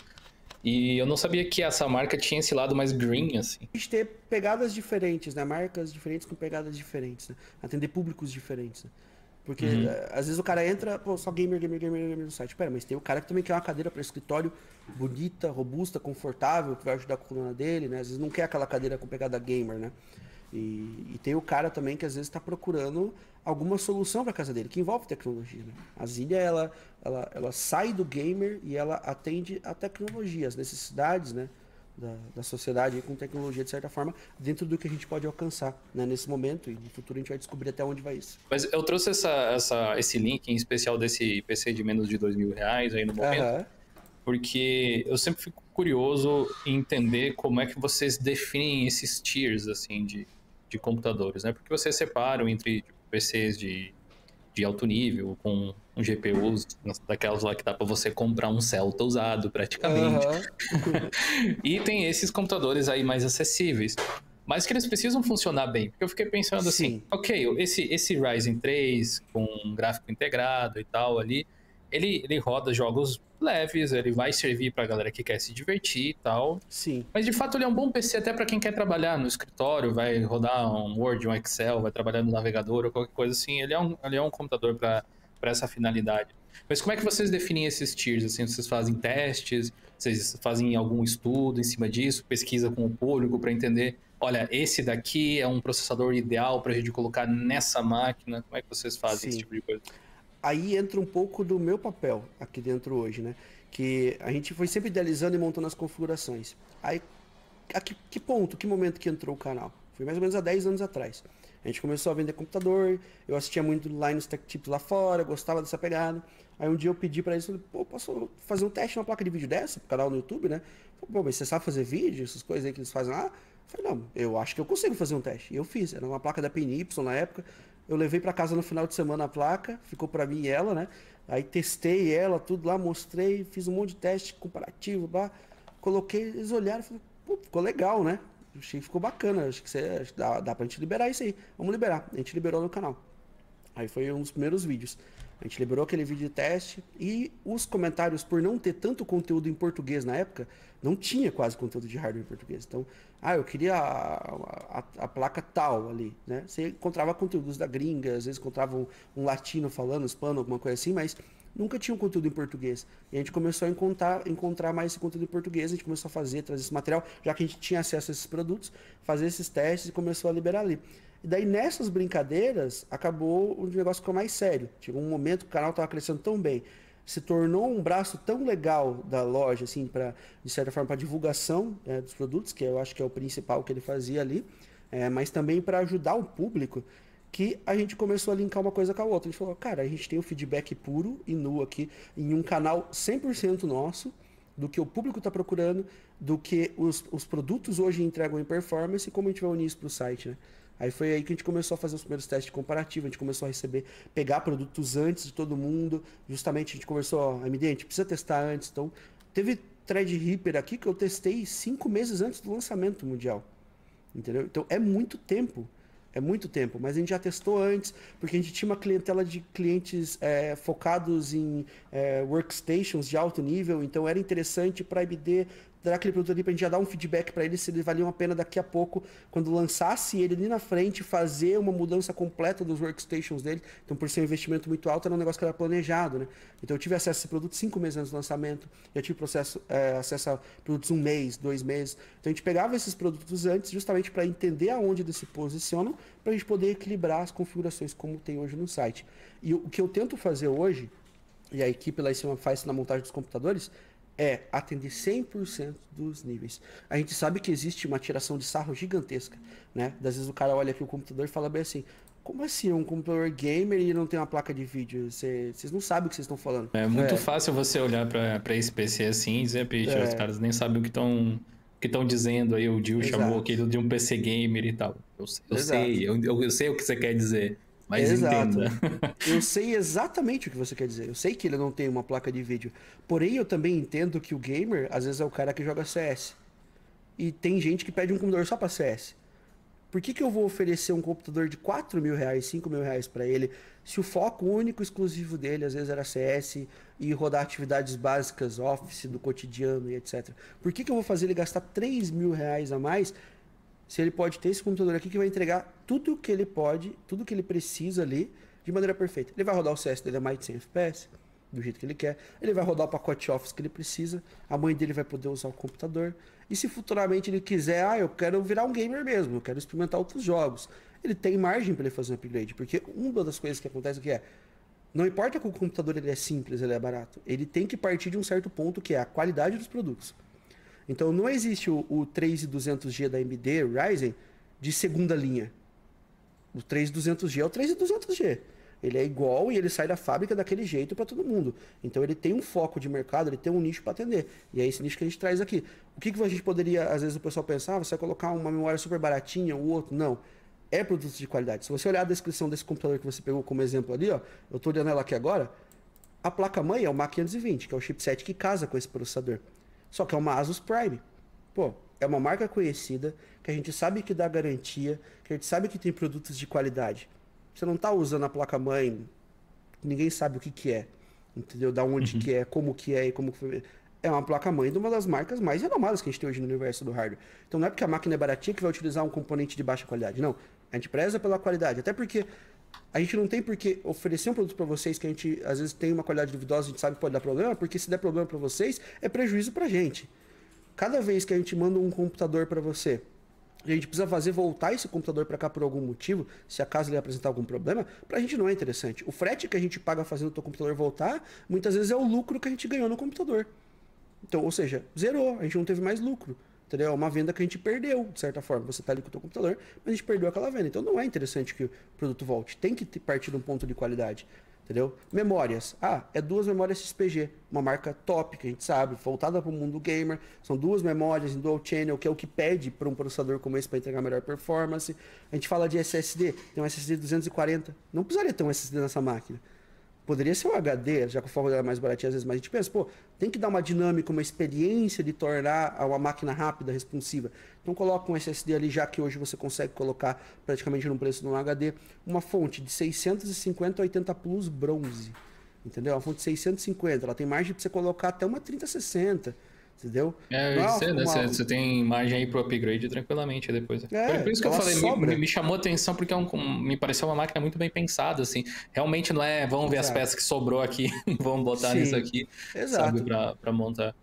E eu não sabia que essa marca tinha esse lado mais green, assim. A gente ter pegadas diferentes, né? Marcas diferentes com pegadas diferentes, né? Atender públicos diferentes, né? Porque às vezes o cara entra, pô, só gamer no site. Pera, mas tem o cara que também quer uma cadeira para escritório bonita, robusta, confortável, que vai ajudar a coluna dele, né? Às vezes não quer aquela cadeira com pegada gamer, né? E tem o cara também que às vezes está procurando alguma solução para casa dele, que envolve tecnologia, né? A Zillia, ela sai do gamer e ela atende a tecnologia, as necessidades, né? Da sociedade com tecnologia, de certa forma, dentro do que a gente pode alcançar, né, nesse momento, e no futuro a gente vai descobrir até onde vai isso. Mas eu trouxe esse link em especial desse PC de menos de R$2.000 aí no momento, porque eu sempre fico curioso em entender como é que vocês definem esses tiers, assim, de computadores, né? Porque vocês separam entre PCs de alto nível, com GPUs, daquelas lá que dá pra você comprar um Celta usado, praticamente. E tem esses computadores aí mais acessíveis, mas que eles precisam funcionar bem. Porque eu fiquei pensando assim, ok, esse Ryzen 3 com um gráfico integrado e tal ali, ele roda jogos leves, ele vai servir pra galera que quer se divertir e tal. Sim. Mas de fato ele é um bom PC até pra quem quer trabalhar no escritório, vai rodar um Word, um Excel, vai trabalhar no navegador ou qualquer coisa assim. Ele é um computador pra essa finalidade. Mas como é que vocês definem esses tiers? Assim, vocês fazem testes? Vocês fazem algum estudo em cima disso? Pesquisa com o público para entender, olha, esse daqui é um processador ideal para a gente colocar nessa máquina? Como é que vocês fazem esse tipo de coisa? Aí entra um pouco do meu papel aqui dentro hoje, né? Que a gente foi sempre idealizando e montando as configurações. Aí, a que ponto, que momento que entrou o canal? Foi mais ou menos há 10 anos atrás. A gente começou a vender computador, eu assistia muito Linus Tech Tips lá fora, gostava dessa pegada. Aí um dia eu pedi pra eles, pô, posso fazer um teste numa placa de vídeo dessa, pro canal no YouTube, né? Pô, mas você sabe fazer vídeo, essas coisas aí que eles fazem lá? Eu falei, não, eu acho que eu consigo fazer um teste. E eu fiz, era uma placa da PNY na época. Eu levei pra casa no final de semana a placa, ficou pra mim e ela, né? Aí testei ela, tudo lá, mostrei, fiz um monte de teste comparativo, lá, coloquei, eles olharam e falaram, pô, ficou legal, né? Achei que ficou bacana, acho que dá pra gente liberar isso aí. Vamos liberar. A gente liberou no canal. Aí foi um dos primeiros vídeos. A gente liberou aquele vídeo de teste e os comentários, por não ter tanto conteúdo em português na época, não tinha quase conteúdo de hardware em português. Então, eu queria a placa tal ali, né? Você encontrava conteúdos da gringa, às vezes encontrava um latino falando, hispano, alguma coisa assim, mas nunca tinha um conteúdo em português. E a gente começou a encontrar mais esse conteúdo em português, a gente começou a trazer esse material, já que a gente tinha acesso a esses produtos, fazer esses testes e começou a liberar ali. E daí nessas brincadeiras, acabou o negócio ficou mais sério. Chegou um momento que o canal estava crescendo tão bem, se tornou um braço tão legal da loja, assim, de certa forma, para divulgação dos produtos, que eu acho que é o principal que ele fazia ali, mas também para ajudar o público, que a gente começou a linkar uma coisa com a outra. A gente falou, cara, a gente tem o feedback puro e nu aqui, em um canal 100% nosso, do que o público está procurando, do que os produtos hoje entregam em performance e como a gente vai unir isso para o site, né? Aí foi aí que a gente começou a fazer os primeiros testes comparativos, a gente começou a pegar produtos antes de todo mundo, justamente a gente conversou, ó, AMD, a gente precisa testar antes, então teve Threadripper aqui que eu testei 5 meses antes do lançamento mundial, entendeu? Então é muito tempo, mas a gente já testou antes, porque a gente tinha uma clientela de clientes focados em workstations de alto nível, então era interessante para a AMD dar aquele produto ali para a gente já dar um feedback para ele se ele valia a pena daqui a pouco, quando lançasse ele ali na frente, fazer uma mudança completa dos workstations dele. Então, por ser um investimento muito alto, era um negócio que era planejado, né? Então, eu tive acesso a esse produto 5 meses antes do lançamento, já tive acesso a produtos 1 mês, 2 meses. Então, a gente pegava esses produtos antes, justamente para entender aonde eles se posicionam, para a gente poder equilibrar as configurações como tem hoje no site. E o que eu tento fazer hoje, e a equipe lá em cima faz na montagem dos computadores, é atender 100% dos níveis. A gente sabe que existe uma tiração de sarro gigantesca, né? Às vezes o cara olha aqui o computador e fala bem assim, como assim, um computador gamer e não tem uma placa de vídeo? Vocês não sabem o que vocês estão falando. É muito fácil você olhar para esse PC assim e dizer, bicho, os caras nem sabem o que estão dizendo aí, o Gil chamou aquilo de um PC gamer e tal. Eu sei o que você quer dizer. Mas entenda. Eu sei exatamente o que você quer dizer. Eu sei que ele não tem uma placa de vídeo. Porém, eu também entendo que o gamer, às vezes, é o cara que joga CS. E tem gente que pede um computador só pra CS. Por que eu vou oferecer um computador de R$4.000, R$5.000 para ele, se o foco único exclusivo dele às vezes era CS e rodar atividades básicas, Office, do cotidiano e etc. Por que eu vou fazer ele gastar R$3.000 a mais se ele pode ter esse computador aqui que vai entregar tudo o que ele pode, tudo o que ele precisa ali de maneira perfeita? Ele vai rodar o CS dele a mais de 100 FPS, do jeito que ele quer. Ele vai rodar o pacote Office que ele precisa. A mãe dele vai poder usar o computador. E se futuramente ele quiser, eu quero virar um gamer mesmo, eu quero experimentar outros jogos, ele tem margem para ele fazer um upgrade. Porque uma das coisas que acontece aqui não importa que o computador ele é simples, ele é barato, ele tem que partir de um certo ponto que é a qualidade dos produtos. Então não existe o 3200G da AMD Ryzen de segunda linha. O 3200G é o 3200G. Ele é igual e ele sai da fábrica daquele jeito para todo mundo. Então ele tem um foco de mercado, ele tem um nicho para atender. E é esse nicho que a gente traz aqui. O que a gente poderia, às vezes o pessoal pensar, você vai colocar uma memória super baratinha, o outro, não. É produto de qualidade. Se você olhar a descrição desse computador que você pegou como exemplo ali, ó, eu estou olhando ela aqui agora, a placa-mãe é o MA520, que é o chipset que casa com esse processador. Só que é uma Asus Prime. Pô, é uma marca conhecida, que a gente sabe que dá garantia, que a gente sabe que tem produtos de qualidade. Você não está usando a placa-mãe, ninguém sabe o que é, entendeu? Da onde que é, como que é e como que foi. É uma placa-mãe de uma das marcas mais renomadas que a gente tem hoje no universo do hardware. Então não é porque a máquina é baratinha que vai utilizar um componente de baixa qualidade, não. A gente preza pela qualidade, até porque a gente não tem por que oferecer um produto para vocês que a gente às vezes tem uma qualidade duvidosa, a gente sabe que pode dar problema, porque se der problema para vocês, é prejuízo para a gente. Cada vez que a gente manda um computador para você, a gente precisa fazer voltar esse computador para cá por algum motivo, se acaso ele apresentar algum problema, para a gente não é interessante. O frete que a gente paga fazendo o teu computador voltar, muitas vezes é o lucro que a gente ganhou no computador. Então, ou seja, zerou, a gente não teve mais lucro. Entendeu? É uma venda que a gente perdeu, de certa forma. Você está ali com o teu computador, mas a gente perdeu aquela venda. Então não é interessante que o produto volte. Tem que partir de um ponto de qualidade. Entendeu? Memórias. É 2 memórias XPG, uma marca top, que a gente sabe, voltada para o mundo gamer. São 2 memórias em dual channel, que é o que pede para um processador como esse para entregar melhor performance. A gente fala de SSD, tem um SSD 240. Não precisaria ter um SSD nessa máquina. Poderia ser um HD, já que o foco dela é mais baratinho às vezes, mas a gente pensa, tem que dar uma dinâmica, uma experiência de tornar uma máquina rápida, responsiva. Então coloca um SSD ali, já que hoje você consegue colocar praticamente no preço de um HD, uma fonte de 650 a 80 Plus bronze, entendeu? Uma fonte de 650, ela tem margem para você colocar até uma 3060, entendeu? Você tem margem aí pro upgrade tranquilamente depois. Por isso que eu falei, me chamou a atenção porque me pareceu uma máquina muito bem pensada, assim. Realmente não é, vamos ver as peças que sobrou aqui, vamos botar nisso aqui, sabe, pra montar.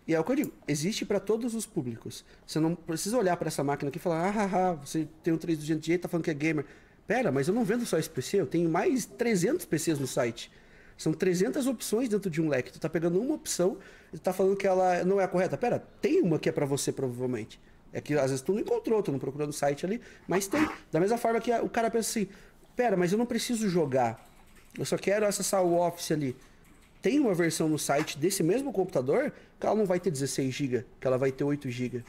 E é o que eu digo, existe para todos os públicos. Você não precisa olhar para essa máquina aqui e falar, você tem um 3200G, tá falando que é gamer. Pera, mas eu não vendo só esse PC, eu tenho mais 300 PCs no site. São 300 opções dentro de um leque. Tu tá pegando uma opção e tu tá falando que ela não é a correta. Pera, tem uma que é para você provavelmente. É que às vezes tu não encontrou, tu não procurou no site ali, mas tem. Da mesma forma que o cara pensa assim, pera, mas eu não preciso jogar. Eu só quero acessar o Office ali. Tem uma versão no site desse mesmo computador que ela não vai ter 16 GB, que ela vai ter 8 GB.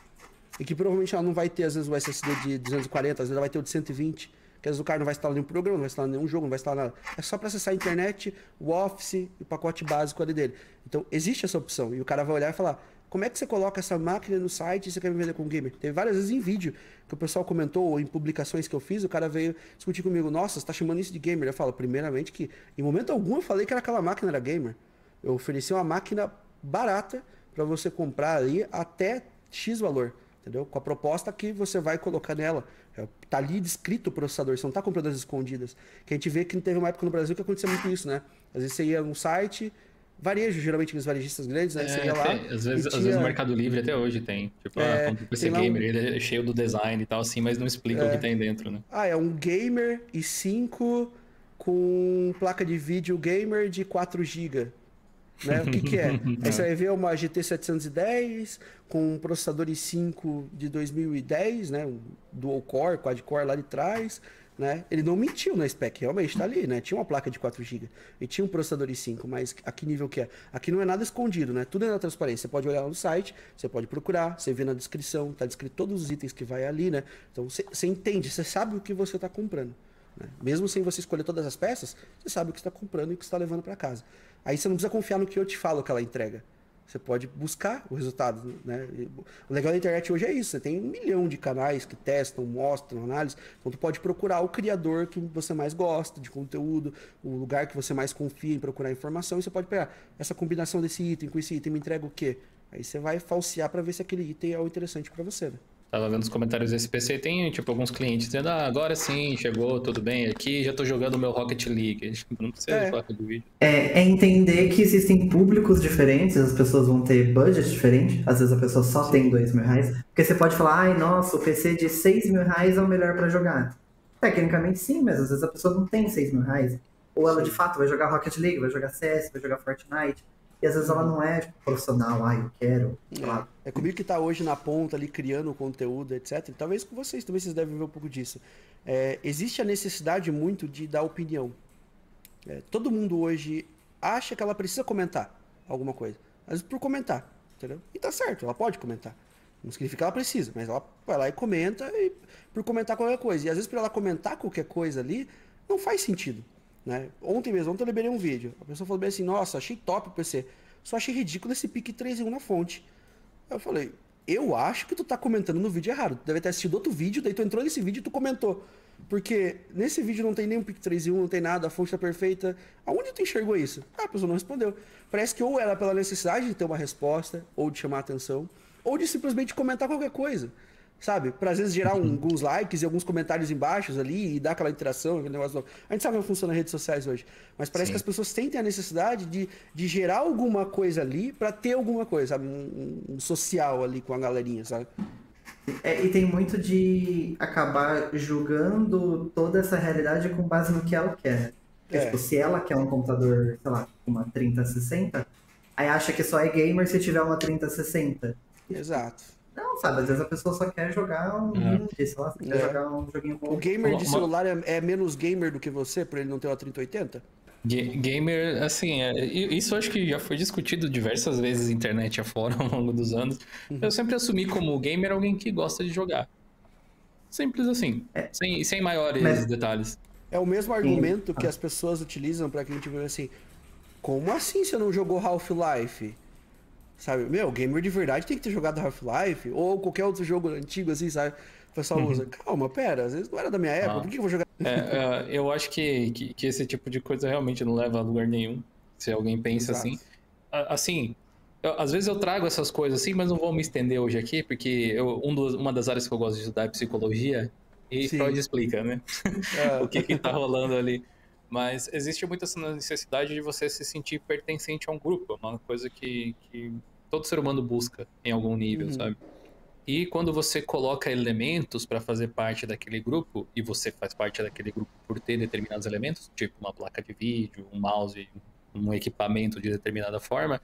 E que provavelmente ela não vai ter, às vezes, o SSD de 240, às vezes ela vai ter o de 120. Que às vezes o cara não vai instalar nenhum programa, não vai instalar nenhum jogo, não vai instalar nada. É só para acessar a internet, o Office e o pacote básico ali dele. Então, existe essa opção. E o cara vai olhar e falar, como é que você coloca essa máquina no site e você quer me vender como gamer? Teve várias vezes em vídeo que o pessoal comentou, ou em publicações que eu fiz, o cara veio discutir comigo, nossa, você tá chamando isso de gamer? Eu falo, primeiramente que, em momento algum, eu falei que aquela máquina era gamer. Eu ofereci uma máquina barata para você comprar ali até X valor. Entendeu? Com a proposta que você vai colocar nela. Tá ali descrito o processador, você não tá comprando as escondidas. Que a gente vê que teve uma época no Brasil que acontecia muito isso, né? Às vezes você ia num site, varejo, geralmente nos varejistas grandes, né? Você ia lá. Às vezes o Mercado Livre até hoje tem. Tipo, compra o PC gamer, ele é cheio do design e tal, assim, mas não explica o que tem dentro, né? É um gamer i5 com placa de vídeo gamer de 4 GB. Né? O que é? Aí você vai ver uma GT 710 com um processador i5 de 2010, né? Um dual core, quad core lá de trás, né? Ele não mentiu na spec, realmente tá ali, né? Tinha uma placa de 4 GB e tinha um processador i5, mas a que nível que é? Aqui não é nada escondido, né? Tudo é na transparência. Você pode olhar lá no site, você pode procurar, você vê na descrição, tá descrito todos os itens que vai ali, né? Então você entende, você sabe o que você tá comprando. Né? Mesmo sem você escolher todas as peças, você sabe o que está comprando e o que está levando para casa. Aí você não precisa confiar no que eu te falo que ela entrega. Você pode buscar o resultado, né? O legal da internet hoje é isso. Você tem 1 milhão de canais que testam, mostram, análise. Então, tu pode procurar o criador que você mais gosta de conteúdo, o lugar que você mais confia em procurar informação. E você pode pegar essa combinação desse item com esse item me entrega o quê? Aí você vai falsear para ver se aquele item é o interessante para você, né? Tava vendo os comentários desse PC, tem, tipo, alguns clientes dizendo, agora sim, chegou, tudo bem, aqui já tô jogando o meu Rocket League. Não precisa de placa de vídeo. É entender que existem públicos diferentes, as pessoas vão ter budget diferente, às vezes a pessoa só tem R$2.000, porque você pode falar, ai, nossa, o PC de R$6.000 é o melhor pra jogar. Tecnicamente sim, mas às vezes a pessoa não tem R$6.000. Ou ela de fato vai jogar Rocket League, vai jogar CS, vai jogar Fortnite. E às vezes ela não é tipo, profissional, eu quero. É comigo que tá hoje na ponta ali, criando conteúdo, etc. Talvez com vocês, também vocês devem ver um pouco disso. Existe a necessidade muito de dar opinião. Todo mundo hoje acha que ela precisa comentar alguma coisa. Às vezes por comentar, entendeu? E tá certo, ela pode comentar. Não significa que ela precisa, mas ela vai lá e comenta por comentar qualquer coisa. E às vezes por ela comentar qualquer coisa ali, não faz sentido. Né? Ontem eu liberei um vídeo. A pessoa falou bem assim, nossa, achei top o PC. Só achei ridículo esse pique 3 em 1 na fonte. Aí eu falei, eu acho que tu tá comentando no vídeo errado. Tu deve ter assistido outro vídeo, daí tu entrou nesse vídeo e tu comentou. Porque nesse vídeo não tem nem um pique 3 em 1, não tem nada, a fonte tá perfeita. Aonde tu enxergou isso? A pessoa não respondeu. Parece que ou era pela necessidade de ter uma resposta, ou de chamar a atenção, ou de simplesmente comentar qualquer coisa. Sabe? Pra às vezes gerar alguns likes e alguns comentários embaixo ali e dar aquela interação, aquele negócio. A gente sabe como funciona as redes sociais hoje. Mas parece que as pessoas sentem a necessidade de gerar alguma coisa ali pra ter alguma coisa, sabe? Um social ali com a galerinha, sabe? E tem muito de acabar julgando toda essa realidade com base no que ela quer. Tipo, se ela quer um computador, sei lá, uma 3060, aí acha que só é gamer se tiver uma 3060. Exato. Não, sabe, às vezes a pessoa só quer jogar um indie, sei lá, quer jogar um joguinho bom. O gamer de celular é menos gamer do que você, por ele não ter uma 3080? Gamer, assim, isso eu acho que já foi discutido diversas vezes na internet afora ao longo dos anos. Eu sempre assumi como gamer alguém que gosta de jogar. Simples assim, sem maiores detalhes. É o mesmo argumento que as pessoas utilizam pra que a gente veja assim, como assim você não jogou Half-Life? Sabe, gamer de verdade tem que ter jogado Half-Life ou qualquer outro jogo antigo, assim, sabe? O pessoal usa, calma, pera, às vezes não era da minha época, por que eu vou jogar? Eu acho que esse tipo de coisa realmente não leva a lugar nenhum, se alguém pensa assim. Assim, às vezes eu trago essas coisas assim, mas não vou me estender hoje aqui, porque uma das áreas que eu gosto de estudar é psicologia, e Freud explica, né? O que tá rolando ali. Mas existe muito essa necessidade de você se sentir pertencente a um grupo. É uma coisa que todo ser humano busca em algum nível, sabe? E quando você coloca elementos para fazer parte daquele grupo, e você faz parte daquele grupo por ter determinados elementos, tipo uma placa de vídeo, um mouse, um equipamento de determinada forma,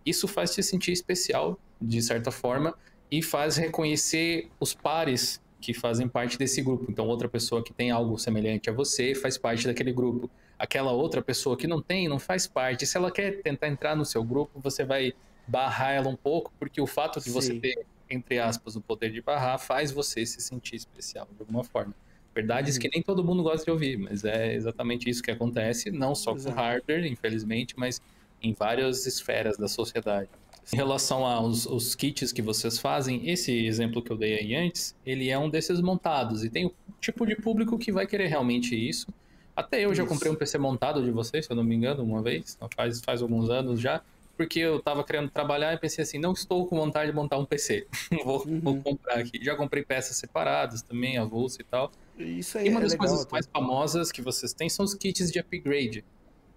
isso faz te sentir especial, de certa forma, e faz reconhecer os pares que fazem parte desse grupo. Então, outra pessoa que tem algo semelhante a você faz parte daquele grupo. Aquela outra pessoa que não faz parte. Se ela quer tentar entrar no seu grupo, você vai barrar ela um pouco, porque o fato de você ter, entre aspas, o poder de barrar faz você se sentir especial de alguma forma. Verdades que nem todo mundo gosta de ouvir, mas é exatamente isso que acontece, não só com hardware, infelizmente, mas em várias esferas da sociedade. Em relação aos kits que vocês fazem, esse exemplo que eu dei aí antes, ele é um desses montados. E tem o tipo de público que vai querer realmente isso. Até eu já comprei um PC montado de vocês, se eu não me engano, uma vez. Faz alguns anos já. Porque eu tava querendo trabalhar e pensei assim, não estou com vontade de montar um PC. vou comprar aqui. Já comprei peças separadas também, avulso e tal. Isso aí e uma das legal, coisas mais famosas que vocês têm são os kits de upgrade.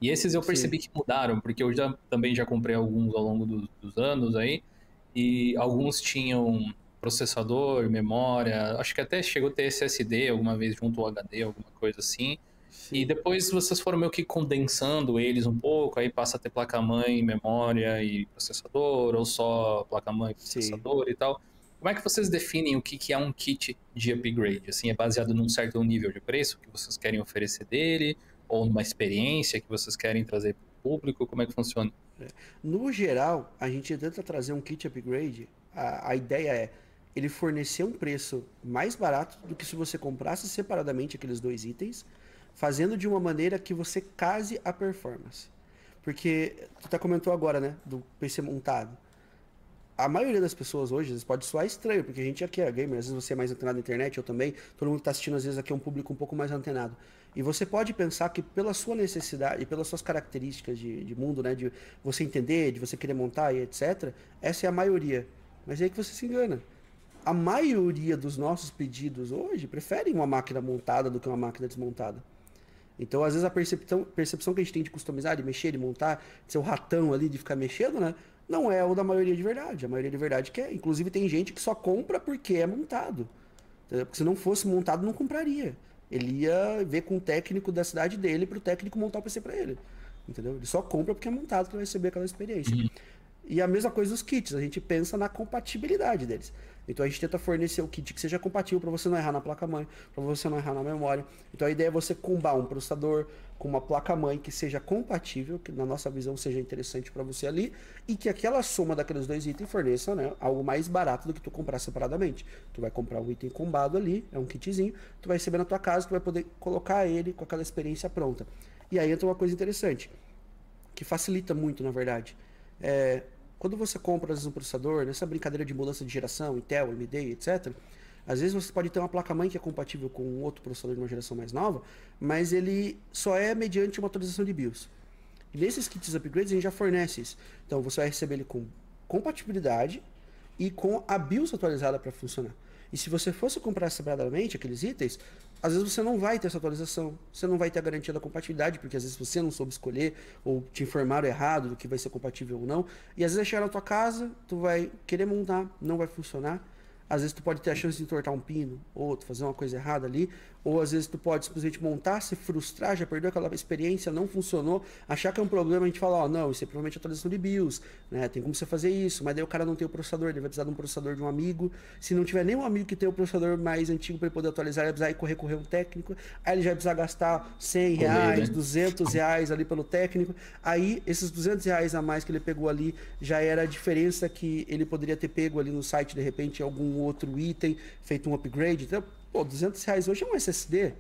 E esses eu percebi que mudaram, porque eu também já comprei alguns ao longo dos anos aí, e alguns tinham processador, memória, acho que até chegou a ter SSD alguma vez junto ao HD, alguma coisa assim. E depois vocês foram meio que condensando eles um pouco, aí passa a ter placa-mãe, memória e processador, ou só placa-mãe e processador e tal. Como é que vocês definem o que é um kit de upgrade? Assim, é baseado num certo nível de preço que vocês querem oferecer dele? Ou numa experiência que vocês querem trazer para o público? Como é que funciona? No geral, a gente tenta trazer um kit upgrade. A ideia é ele fornecer um preço mais barato do que se você comprasse separadamente aqueles dois itens, fazendo de uma maneira que você case a performance. Porque tu comentou agora, né, do PC montado. a maioria das pessoas hoje, às vezes pode soar estranho, porque a gente aqui é gamer, às vezes você é mais antenado na internet, eu também, todo mundo que tá assistindo às vezes aqui é um público um pouco mais antenado. E você pode pensar que pela sua necessidade e pelas suas características de mundo, né, de você entender, de você querer montar e etc, essa é a maioria. Mas é aí que você se engana. A maioria dos nossos pedidos hoje preferem uma máquina montada do que uma máquina desmontada. Então, às vezes, a percepção que a gente tem de customizar, de mexer, de montar, de ser o ratão ali, de ficar mexendo, né? Não é o da maioria de verdade. A maioria de verdade quer. Inclusive, tem gente que só compra porque é montado. Entendeu? Porque se não fosse montado, não compraria. Ele ia ver com o técnico da cidade dele para o técnico montar o PC para ele. Entendeu? Ele só compra porque é montado, para receber aquela experiência. E a mesma coisa dos kits. A gente pensa na compatibilidade deles. Então a gente tenta fornecer o kit que seja compatível para você não errar na placa-mãe, para você não errar na memória. Então a ideia é você combar um processador com uma placa-mãe que seja compatível, que na nossa visão seja interessante para você ali, e que aquela soma daqueles dois itens forneça, né, algo mais barato do que tu comprar separadamente. Tu vai comprar um item combado ali, é um kitzinho, tu vai receber na tua casa, tu vai poder colocar ele com aquela experiência pronta. E aí entra uma coisa interessante, que facilita muito, na verdade. Quando você compra às vezes um processador, nessa brincadeira de mudança de geração, Intel, AMD, etc., às vezes você pode ter uma placa-mãe que é compatível com um outro processador de uma geração mais nova, mas ele só é mediante uma atualização de BIOS. E nesses kits upgrades a gente já fornece isso. Então você vai receber ele com compatibilidade e com a BIOS atualizada para funcionar. E se você fosse comprar separadamente aqueles itens, às vezes você não vai ter essa atualização, você não vai ter a garantia da compatibilidade, porque às vezes você não soube escolher ou te informaram errado do que vai ser compatível ou não. E às vezes vai chegar na tua casa, tu vai querer montar, não vai funcionar. Às vezes tu pode ter a chance de entortar um pino, ou tu fazer uma coisa errada ali, ou às vezes tu pode simplesmente montar, se frustrar, já perdeu aquela experiência, não funcionou, achar que é um problema, a gente fala, ó, não, isso é provavelmente atualização de BIOS, né, tem como você fazer isso, mas daí o cara não tem o processador, ele vai precisar de um processador de um amigo, se não tiver nenhum amigo que tem o processador mais antigo para ele poder atualizar, ele vai precisar recorrer um técnico, aí ele já vai precisar gastar R$100, né? R$200 ali pelo técnico, aí esses R$200 a mais que ele pegou ali, já era a diferença que ele poderia ter pego ali no site, de repente, algum outro item, feito um upgrade, então, pô, R$200 hoje é um SSD,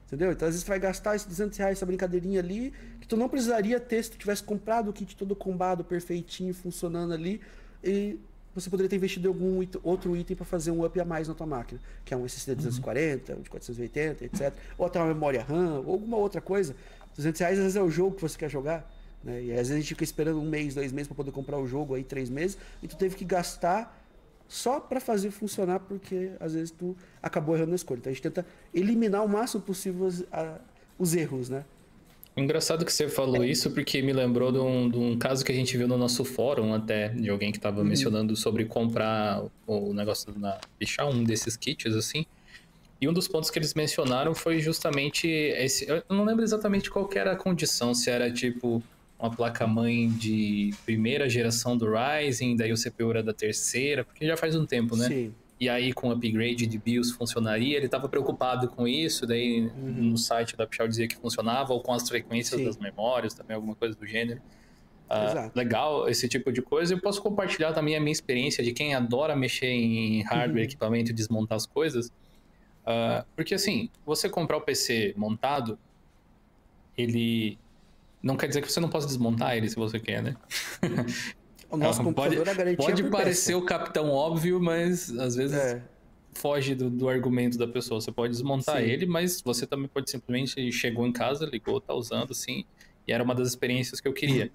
entendeu? Então às vezes tu vai gastar esses R$200, essa brincadeirinha ali, que tu não precisaria ter se tu tivesse comprado o kit todo combado, perfeitinho, funcionando ali, e você poderia ter investido em algum outro item para fazer um up a mais na tua máquina, que é um SSD 240, um de 480, etc. Ou até uma memória RAM, ou alguma outra coisa. R$200 às vezes é o jogo que você quer jogar, né? E às vezes a gente fica esperando 1 mês, 2 meses para poder comprar o jogo, aí 3 meses, e tu teve que gastar só para fazer funcionar, porque às vezes tu acabou errando na escolha. Então a gente tenta eliminar o máximo possível os erros, né? Engraçado que você falou isso, porque me lembrou de um caso que a gente viu no nosso fórum até, de alguém que estava mencionando sobre comprar o negócio pichar um desses kits, assim. E um dos pontos que eles mencionaram foi justamente esse. Eu não lembro exatamente qual que era a condição, se era tipo uma placa-mãe de primeira geração do Ryzen, daí o CPU era da terceira, porque já faz um tempo, né? Sim. E aí com o upgrade de BIOS funcionaria, ele estava preocupado com isso, daí no site da Pichau dizia que funcionava, ou com as frequências das memórias, também alguma coisa do gênero. Legal esse tipo de coisa. Eu posso compartilhar também a minha experiência de quem adora mexer em hardware, equipamento e desmontar as coisas. Porque assim, você comprar o PC montado, ele não quer dizer que você não possa desmontar ele se você quer, né? O nosso computador, a garantia pode por parecer peça. o capitão óbvio, mas às vezes foge do argumento da pessoa. Você pode desmontar ele, mas você também pode simplesmente chegou em casa, ligou, tá usando, assim, e era uma das experiências que eu queria.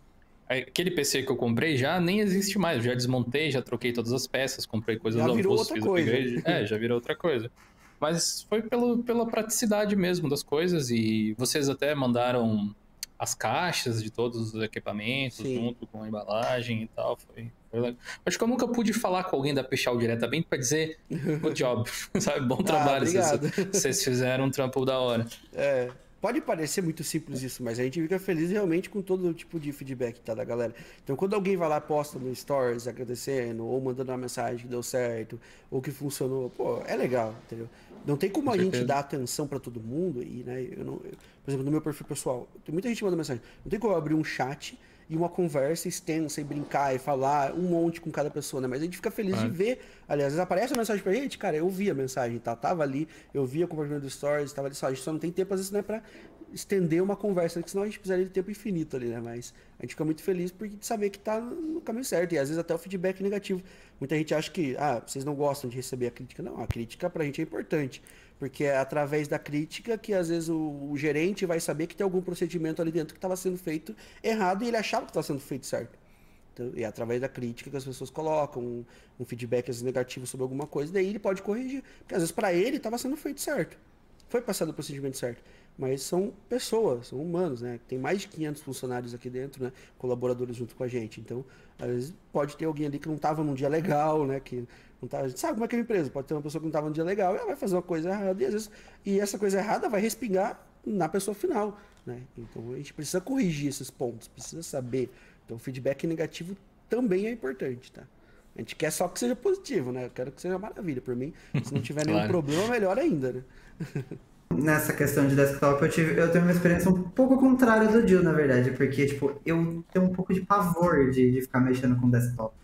Aquele PC que eu comprei já nem existe mais, eu já desmontei, já troquei todas as peças, comprei coisas Já virou avulsas, outra fiz coisa. upgrade. Já virou outra coisa. Mas foi pela praticidade mesmo das coisas, e vocês até mandaram as caixas de todos os equipamentos junto com a embalagem e tal, foi legal. Acho que eu nunca pude falar com alguém da Pichau diretamente para dizer good job, sabe? Bom trabalho, vocês fizeram um trampo da hora. Pode parecer muito simples isso, mas a gente fica feliz realmente com todo tipo de feedback, tá, da galera. Então, quando alguém vai lá, posta no Stories agradecendo, ou mandando uma mensagem que deu certo, ou que funcionou, pô, é legal, entendeu? Não tem como a gente dar atenção pra todo mundo, e, né, por exemplo, no meu perfil pessoal, tem muita gente mandando mensagem, não tem como eu abrir um chat e uma conversa extensa e brincar e falar um monte com cada pessoa, né? Mas a gente fica feliz de ver. Aliás, às vezes aparece uma mensagem pra gente, cara, eu vi a mensagem, tá? Tava ali, eu vi a compartilhamento do Stories, tava ali só. A gente só não tem tempo, às vezes, né, pra estender uma conversa, porque senão a gente precisaria de tempo infinito ali, né? Mas a gente fica muito feliz por saber que tá no caminho certo. E às vezes até o feedback negativo. Muita gente acha que, vocês não gostam de receber a crítica. Não, a crítica pra gente é importante. Porque é através da crítica que às vezes o gerente vai saber que tem algum procedimento ali dentro que estava sendo feito errado e ele achava que estava sendo feito certo. Então, e é através da crítica que as pessoas colocam um feedback às vezes, negativo sobre alguma coisa, daí ele pode corrigir. Porque às vezes para ele estava sendo feito certo. Foi passado o procedimento certo. Mas são pessoas, são humanos, né? Tem mais de 500 funcionários aqui dentro, né? Colaboradores junto com a gente. Então, às vezes pode ter alguém ali que não estava num dia legal, né? Que não tá, a gente sabe como é que é uma empresa. Pode ter uma pessoa que não estava num dia legal e ela vai fazer uma coisa errada. E, às vezes, essa coisa errada vai respingar na pessoa final, né? Então, a gente precisa corrigir esses pontos, precisa saber. Então, o feedback negativo também é importante, tá? A gente quer só que seja positivo, né? Eu quero que seja maravilha. Por mim, se não tiver nenhum problema, melhor ainda, né? Nessa questão de desktop, eu tenho uma experiência um pouco contrária do Jill, na verdade, porque, tipo, eu tenho um pouco de pavor de ficar mexendo com desktop.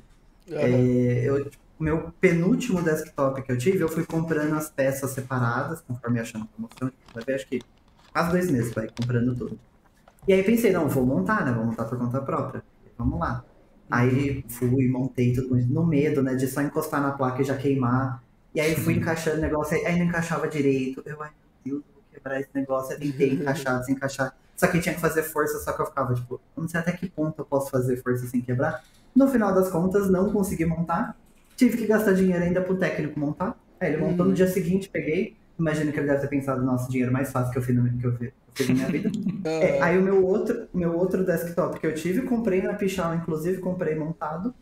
Meu penúltimo desktop que eu tive, eu fui comprando as peças separadas, conforme ia achando promoção, vai ver, acho que quase 2 meses, vai, comprando tudo. E aí pensei, não, vou montar, né, vou montar por conta própria, vamos lá. Aí fui, montei tudo, no medo, né, de só encostar na placa e já queimar. E aí fui encaixando o negócio, aí não encaixava direito, ai meu Deus, vou quebrar esse negócio, eu tentei encaixar, desencaixar. Só que tinha que fazer força, só que eu ficava, tipo, eu não sei até que ponto eu posso fazer força sem quebrar. No final das contas, não consegui montar. Tive que gastar dinheiro ainda pro técnico montar. Aí ele montou no dia seguinte, peguei. Imagino que ele deve ter pensado, nossa, dinheiro mais fácil que eu fiz na minha vida. Aí o meu outro desktop que eu tive, comprei na Pichau, inclusive, comprei montado.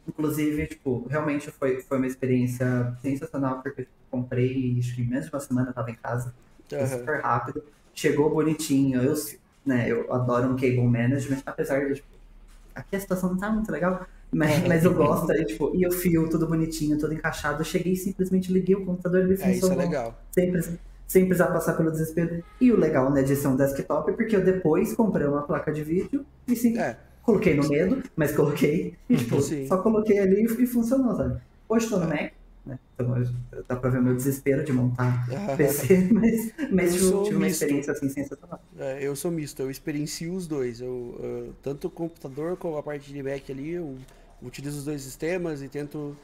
Inclusive, tipo, realmente foi uma experiência sensacional, porque tipo, comprei, acho que em menos de uma semana eu tava em casa. Foi super rápido. Chegou bonitinho. Eu adoro um cable management, apesar de, tipo, aqui a situação não tá muito legal, mas eu gosto, aí, tipo, e o fio tudo bonitinho, tudo encaixado. Eu cheguei e simplesmente liguei o computador e ele funcionou. Isso é legal. Sem precisar passar pelo desespero. E o legal, né, de ser um desktop, é porque eu depois comprei uma placa de vídeo e sim, coloquei no medo, mas coloquei. E, tipo, só coloquei ali e funcionou, sabe? Hoje tô no Mac, né? Então dá pra ver o meu desespero de montar PC, mas tive uma experiência assim sensacional. Eu sou misto, eu experiencio os dois. Tanto o computador como a parte de Mac ali, eu utilizo os dois sistemas e tento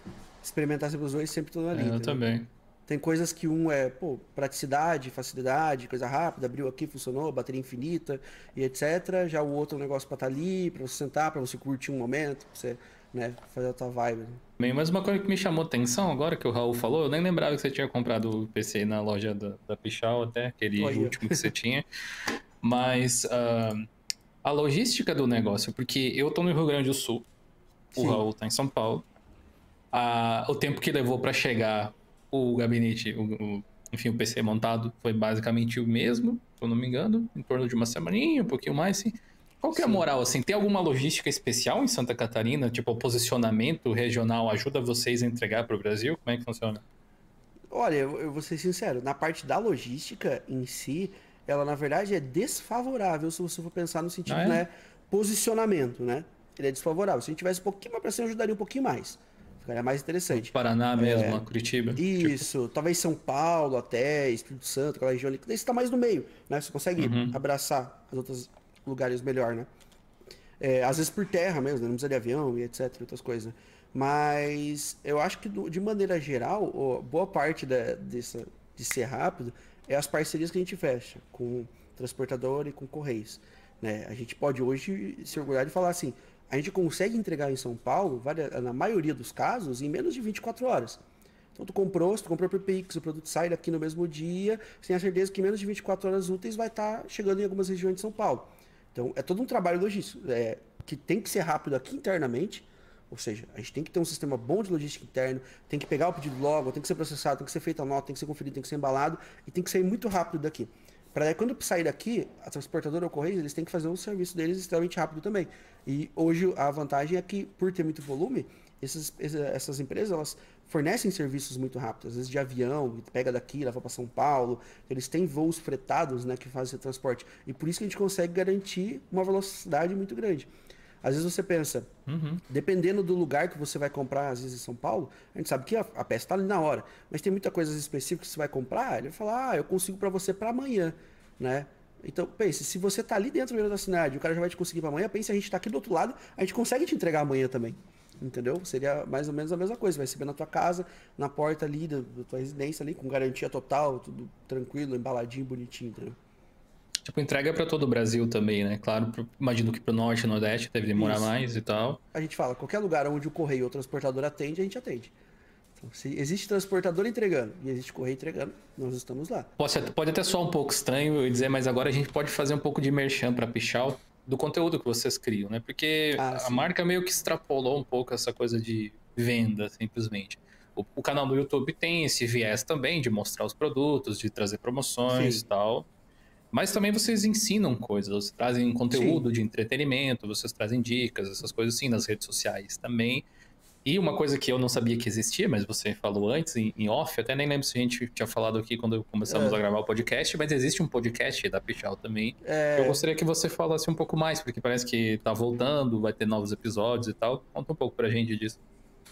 experimentar sempre os dois, sempre tô na linha. Eu também. Tem coisas que um é, praticidade, facilidade, coisa rápida, abriu aqui, funcionou, bateria infinita e etc. Já o outro é um negócio pra estar ali, pra você sentar, pra você curtir um momento, pra você, né, fazer a tua vibe. Bem, mas uma coisa que me chamou atenção agora que o Raul falou, eu nem lembrava que você tinha comprado o PC na loja da Pichau até, aquele último que você tinha. Mas a logística do negócio, porque eu tô no Rio Grande do Sul, o Raul tá em São Paulo. O tempo que levou pra chegar o gabinete, enfim, o PC montado foi basicamente o mesmo, se eu não me engano, em torno de uma semaninha, um pouquinho mais, assim. Qual que é a moral, assim? Tem alguma logística especial em Santa Catarina? Tipo, o posicionamento regional ajuda vocês a entregar para o Brasil? Como é que funciona? Olha, eu vou ser sincero, na parte da logística em si, ela na verdade é desfavorável se você for pensar no sentido, né, posicionamento, né? Ele é desfavorável. Se a gente tivesse um pouquinho mais pra cima, ajudaria um pouquinho mais. Ficaria mais interessante. Paraná mesmo, a Curitiba. Isso, talvez São Paulo até, Espírito Santo, aquela região ali, que daí você tá mais no meio, né? Você consegue abraçar os outros lugares melhor, né? Às vezes por terra mesmo, né? Não precisa de avião e etc, outras coisas. Mas eu acho que de maneira geral, boa parte de ser rápido é as parcerias que a gente fecha com transportador e com correios, né? A gente pode hoje se orgulhar de falar assim, a gente consegue entregar em São Paulo, na maioria dos casos, em menos de 24 horas. Então, tu comprou por Pix, o produto sai daqui no mesmo dia, você tem a certeza que em menos de 24 horas úteis vai estar chegando em algumas regiões de São Paulo. Então, é todo um trabalho logístico, que tem que ser rápido aqui internamente, ou seja, a gente tem que ter um sistema bom de logística interno, tem que pegar o pedido logo, tem que ser processado, tem que ser feita a nota, tem que ser conferido, tem que ser embalado, e tem que sair muito rápido daqui. Para quando sair daqui, a transportadora ou Correios, eles têm que fazer o serviço deles extremamente rápido também. E hoje a vantagem é que, por ter muito volume, essas empresas, elas fornecem serviços muito rápidos. Às vezes de avião, pega daqui, leva para São Paulo. Eles têm voos fretados, né, que fazem esse transporte. E por isso que a gente consegue garantir uma velocidade muito grande. Às vezes você pensa, dependendo do lugar que você vai comprar, às vezes em São Paulo, a gente sabe que a peça está ali na hora, mas tem muita coisa específica que você vai comprar, ele vai falar, eu consigo para você para amanhã, né? Então, pense, se você tá ali dentro da cidade, o cara já vai te conseguir para amanhã, pense, a gente tá aqui do outro lado, a gente consegue te entregar amanhã também. Entendeu? Seria mais ou menos a mesma coisa, vai receber na tua casa, na porta ali da tua residência ali, com garantia total, tudo tranquilo, embaladinho, bonitinho, entendeu? Tipo, entrega pra todo o Brasil também, né? Claro, imagino que pro norte e nordeste deve demorar mais e tal. A gente fala, qualquer lugar onde o correio ou o transportador atende, a gente atende. Então, se existe transportador entregando e existe correio entregando, nós estamos lá. Pode até soar um pouco estranho eu dizer, mas agora a gente pode fazer um pouco de merchan pra Pichau do conteúdo que vocês criam, né? Porque a marca meio que extrapolou um pouco essa coisa de venda, simplesmente. O canal do YouTube tem esse viés também de mostrar os produtos, de trazer promoções e tal. Mas também vocês ensinam coisas, vocês trazem conteúdo de entretenimento, vocês trazem dicas, essas coisas assim nas redes sociais também. E uma coisa que eu não sabia que existia, mas você falou antes, em off, até nem lembro se a gente tinha falado aqui quando começamos a gravar o podcast, mas existe um podcast da Pichau também. Eu gostaria que você falasse um pouco mais, porque parece que tá voltando, vai ter novos episódios e tal. Conta um pouco pra gente disso.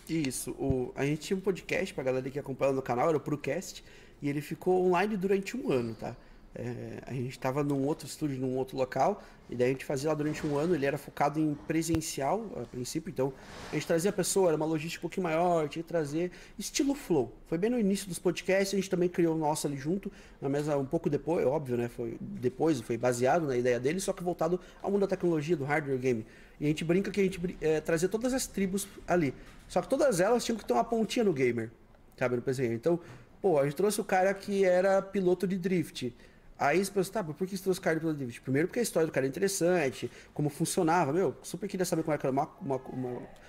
Isso, a gente tinha um podcast pra galera que acompanha no canal, era o ProCast, e ele ficou online durante 1 ano, tá? A gente estava num outro estúdio, num outro local, e daí a gente fazia lá durante 1 ano. Ele era focado em presencial a princípio, então a gente trazia a pessoa, era uma logística um pouquinho maior, tinha que trazer estilo flow. Foi bem no início dos podcasts, a gente também criou o nosso ali junto, na mesa um pouco depois, óbvio, né? Foi baseado na ideia dele, só que voltado ao mundo da tecnologia, do hardware game. E a gente brinca que a gente trazia todas as tribos ali, só que todas elas tinham que ter uma pontinha no gamer, sabe, no PC. Então, pô, a gente trouxe o cara que era piloto de drift. Aí você pensa, tá, por que você trouxe o cara pelo drift? Primeiro porque a história do cara é interessante, como funcionava, super queria saber como é que era uma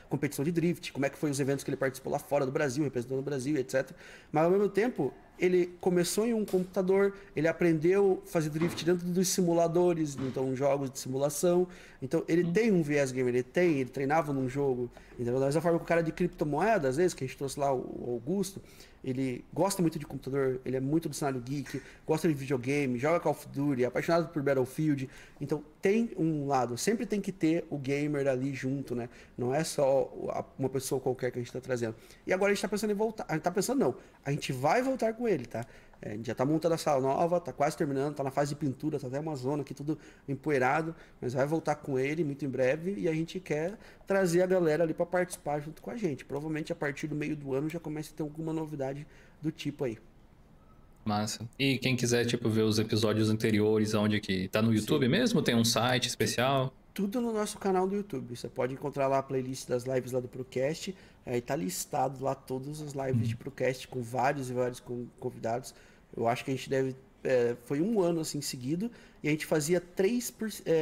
competição de drift, como é que foi os eventos que ele participou lá fora do Brasil, representando o Brasil, etc. Mas ao mesmo tempo, ele começou em um computador, ele aprendeu a fazer drift dentro dos simuladores, então jogos de simulação. Então ele tem um viés gamer, ele treinava num jogo. Então, da mesma forma que o cara de criptomoeda, às vezes, que a gente trouxe lá o Augusto, ele gosta muito de computador, ele é muito do cenário geek, gosta de videogame, joga Call of Duty, é apaixonado por Battlefield. Então tem um lado, sempre tem que ter o gamer ali junto, né? Não é só uma pessoa qualquer que a gente tá trazendo. E agora a gente tá pensando em voltar. A gente tá pensando, não, a gente vai voltar com ele, tá? A gente já tá montando a sala nova, tá quase terminando, tá na fase de pintura, tá até uma zona aqui tudo empoeirado, mas vai voltar com ele muito em breve e a gente quer trazer a galera ali para participar junto com a gente. Provavelmente a partir do meio do ano já começa a ter alguma novidade do tipo aí. Massa. E quem quiser, tipo, ver os episódios anteriores, onde que tá no YouTube mesmo? Tem um site especial? Tudo no nosso canal do YouTube. Você pode encontrar lá a playlist das lives lá do ProCast. Aí tá listado lá todas as lives de ProCast com vários e vários convidados. Eu acho que a gente deve... foi 1 ano assim seguido e a gente fazia 3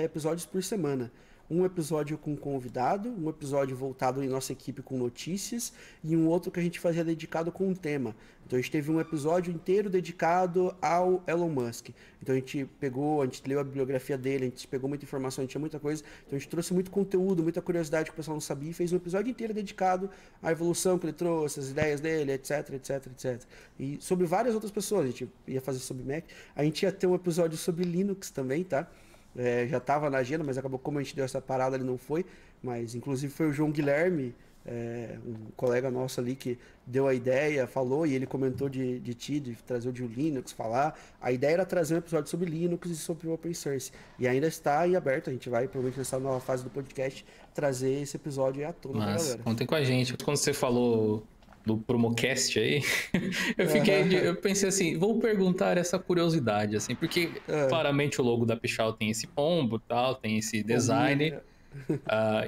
episódios por semana. Um episódio com convidado, um episódio voltado em nossa equipe com notícias e um outro que a gente fazia dedicado com um tema. Então a gente teve um episódio inteiro dedicado ao Elon Musk. Então a gente leu a bibliografia dele, a gente pegou muita informação, a gente tinha muita coisa. Então a gente trouxe muito conteúdo, muita curiosidade que o pessoal não sabia e fez um episódio inteiro dedicado à evolução que ele trouxe, as ideias dele, etc, etc, etc. E sobre várias outras pessoas, a gente ia fazer sobre Mac. A gente ia ter um episódio sobre Linux também, tá? Já estava na agenda, mas acabou, como a gente deu essa parada, ele não foi. Mas inclusive foi o João Guilherme, um colega nosso ali que deu a ideia, falou, e ele comentou de trazer o de Linux, falar. A ideia era trazer um episódio sobre Linux e sobre o Open Source. E ainda está em aberto, a gente vai, provavelmente nessa nova fase do podcast, trazer esse episódio à tona pra galera. Contem com a gente. Quando você falou do Promocast aí, eu pensei assim, vou perguntar essa curiosidade, assim, porque claramente o logo da Pichau tem esse pombo, tal, tem esse design,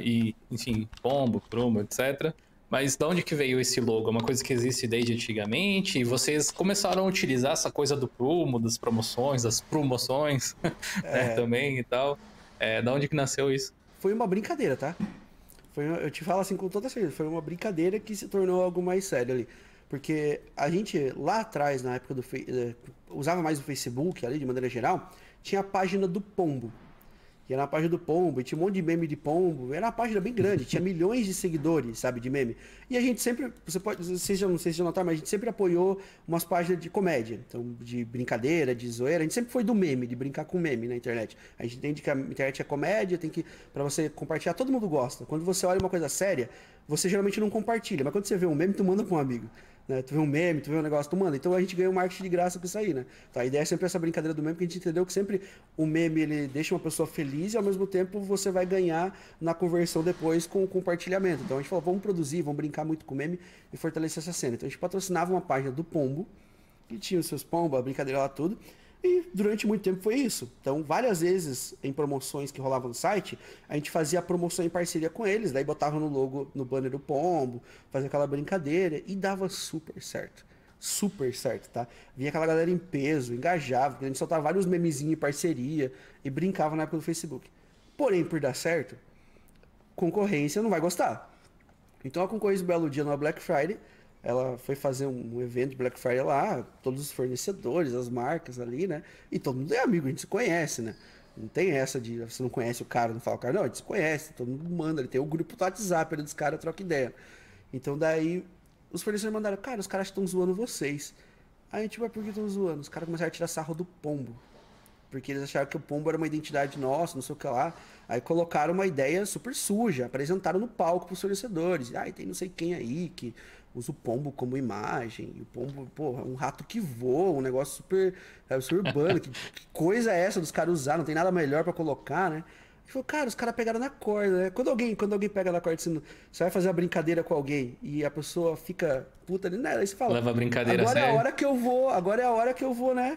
e, enfim, pombo, prumo, etc. Mas de onde que veio esse logo? É uma coisa que existe desde antigamente? E vocês começaram a utilizar essa coisa do prumo, das promoções, das promoções, né, também e tal. Da onde que nasceu isso? Foi uma brincadeira, tá? Eu te falo assim com toda certeza, foi uma brincadeira que se tornou algo mais sério ali. Porque a gente, lá atrás, na época usava mais o Facebook ali, de maneira geral, tinha a página do Pombo. E era a página do Pombo, e tinha um monte de meme de Pombo, era uma página bem grande, tinha milhões de seguidores, sabe, de meme. E a gente sempre, não sei se já notaram, mas a gente sempre apoiou umas páginas de comédia, então de brincadeira, de zoeira, a gente sempre foi do meme, de brincar com meme na internet. A gente entende que a internet é comédia, pra você compartilhar, todo mundo gosta. Quando você olha uma coisa séria, você geralmente não compartilha, mas quando você vê um meme, tu manda pra um amigo. né? Tu vê um meme, tu vê um negócio, tu manda. Então a gente ganha um marketing de graça com isso aí, né? Então a ideia é sempre essa brincadeira do meme, porque a gente entendeu que sempre o meme, ele deixa uma pessoa feliz e ao mesmo tempo você vai ganhar na conversão depois com o compartilhamento. Então a gente falou, vamos produzir, vamos brincar muito com meme e fortalecer essa cena. Então a gente patrocinava uma página do Pombo, que tinha os seus pombos, a brincadeira lá, tudo. E durante muito tempo foi isso. Então, várias vezes em promoções que rolavam no site, a gente fazia a promoção em parceria com eles, daí botava no logo, no banner do pombo, fazia aquela brincadeira e dava super certo. Super certo, tá? Vinha aquela galera em peso, engajava, porque a gente soltava vários memezinhos em parceria e brincava na época do Facebook. Porém, por dar certo, concorrência não vai gostar. Então a concorrência, um belo dia, numa Black Friday, ela foi fazer um evento de Black Friday lá, todos os fornecedores, as marcas ali, né? E todo mundo é amigo, a gente se conhece, né? Não tem essa de você não conhece o cara, não fala o cara, não, a gente se conhece, todo mundo manda, ele tem o grupo do WhatsApp ali dos caras, troca ideia. Então daí os fornecedores mandaram, cara, os caras estão zoando vocês. Aí a gente, mas por que estão zoando? Os caras começaram a tirar sarro do pombo. Porque eles acharam que o pombo era uma identidade nossa, não sei o que lá. Aí colocaram uma ideia super suja, apresentaram no palco pros fornecedores. Ah, tem não sei quem aí que usa o pombo como imagem. E o pombo, pô, é um rato que voa, um negócio super, super urbano. Que coisa é essa dos caras usar? Não tem nada melhor pra colocar, né? E falou, cara, os caras pegaram na corda, né? Quando alguém pega na corda, você vai fazer uma brincadeira com alguém e a pessoa fica puta ali, né? Aí você fala, Leva a brincadeira agora a sério. é a hora que eu vou, agora é a hora que eu vou, né?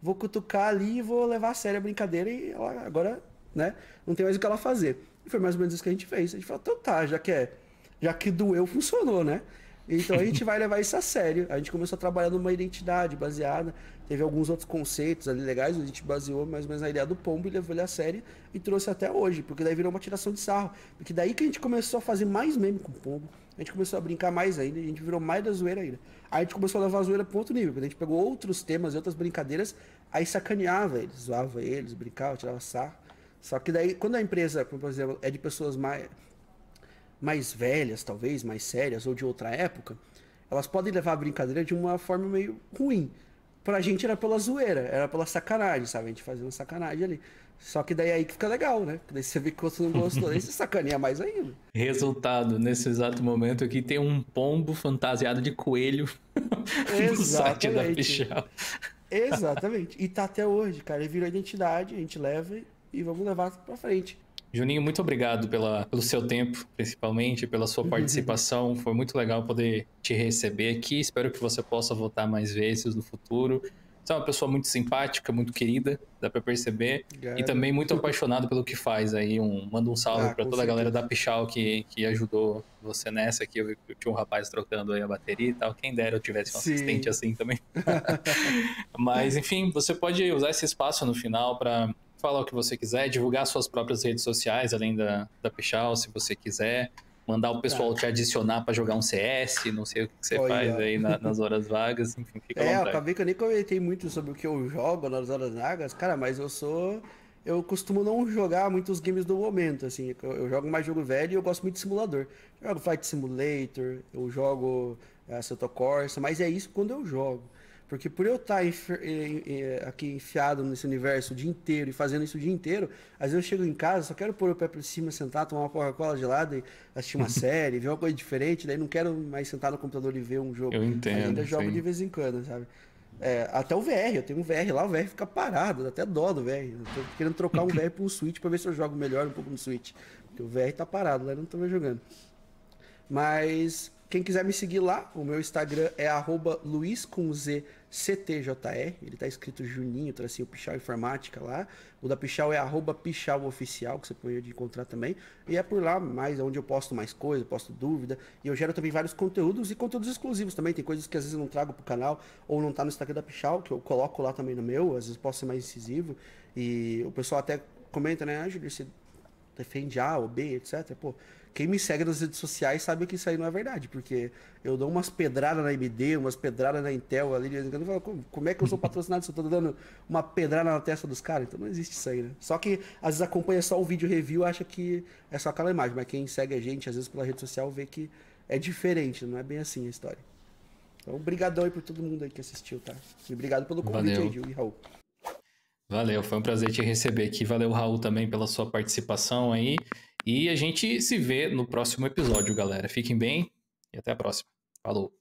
Vou cutucar ali e vou levar a sério a brincadeira e ela agora, né, não tem mais o que ela fazer. E foi mais ou menos isso que a gente fez. A gente falou, então tá, já que doeu, funcionou, né? Então a gente vai levar isso a sério. A gente começou a trabalhar numa identidade baseada, teve alguns outros conceitos ali legais, a gente baseou mais ou menos na ideia do pombo e levou ele a sério e trouxe até hoje, porque daí virou uma tiração de sarro. Porque daí que a gente começou a fazer mais meme com o pombo, a gente começou a brincar mais ainda, e a gente virou mais da zoeira ainda. Aí a gente começou a levar a zoeira para outro nível, porque a gente pegou outros temas e outras brincadeiras, aí sacaneava eles, zoava eles, brincava, tirava sarro. Só que daí, quando a empresa, por exemplo, é de pessoas mais velhas, talvez, mais sérias, ou de outra época, elas podem levar a brincadeira de uma forma meio ruim. Pra gente era pela zoeira, era pela sacanagem, sabe? A gente fazia uma sacanagem ali. Só que daí aí que fica legal, né? Daí você vê que você não gostou, daí você sacaneia mais ainda. Resultado, nesse exato momento aqui tem um pombo fantasiado de coelho no site da Pichau. Exatamente. E tá até hoje, cara. Ele virou identidade, a gente leva e vamos levar pra frente. Juninho, muito obrigado pelo seu tempo, principalmente, pela sua participação. Foi muito legal poder te receber aqui. Espero que você possa voltar mais vezes no futuro. Você é uma pessoa muito simpática, muito querida, dá pra perceber. Obrigado. E também muito apaixonado pelo que faz aí. Manda um salve pra toda a galera da Pichau que ajudou você nessa aqui. Eu vi que tinha um rapaz trocando aí a bateria e tal. Quem dera eu tivesse um assistente assim também. Mas, enfim, você pode usar esse espaço no final pra falar o que você quiser, divulgar suas próprias redes sociais, além da Pichau, se você quiser. Mandar o pessoal te adicionar pra jogar um CS, não sei o que você faz aí nas horas vagas, enfim, fica à vontade. Acabei que eu nem comentei muito sobre o que eu jogo nas horas vagas, cara, mas eu costumo não jogar muitos games do momento, assim, eu jogo mais jogo velho e eu gosto muito de simulador. Eu jogo Flight Simulator, eu jogo Assetto Corsa, mas é isso quando eu jogo. Porque por eu estar aqui enfiado nesse universo o dia inteiro e fazendo isso o dia inteiro, às vezes eu chego em casa, só quero pôr o pé por cima, sentar, tomar uma Coca-Cola gelada e assistir uma série, ver uma coisa diferente, daí não quero mais sentar no computador e ver um jogo. Eu entendo, mas ainda jogo sim. de vez em quando, sabe? Até o VR, eu tenho um VR lá, o VR fica parado, dá até dó do VR. Eu tô querendo trocar um VR por um Switch pra ver se eu jogo melhor um pouco no Switch. Porque o VR tá parado, lá eu não tô mais jogando. Mas quem quiser me seguir lá, o meu Instagram é @luiz_ctjr. Ele tá escrito Juninho, tracinho Pichau Informática lá. O da Pichau é @pichauoficial, que você pode encontrar também. E é por lá mais onde eu posto mais coisa, posto dúvida. E eu gero também vários conteúdos e conteúdos exclusivos também. Tem coisas que às vezes eu não trago pro canal ou não tá no Instagram da Pichau, que eu coloco lá também no meu. Às vezes posso ser mais incisivo. E o pessoal até comenta, né? Júlio, você defende A ou B, etc. Pô, quem me segue nas redes sociais sabe que isso aí não é verdade, porque eu dou umas pedradas na AMD, umas pedradas na Intel ali, eu falo, como é que eu sou patrocinado se eu tô dando uma pedrada na testa dos caras? Então não existe isso aí, né? Só que às vezes acompanha só o vídeo review e acha que é só aquela imagem, mas quem segue a gente, às vezes pela rede social, vê que é diferente, não é bem assim a história. Então, brigadão aí por todo mundo aí que assistiu, tá? E obrigado pelo convite aí, Gil e Raul. Valeu, foi um prazer te receber aqui. Valeu, Raul, também pela sua participação aí. E a gente se vê no próximo episódio, galera. Fiquem bem e até a próxima. Falou!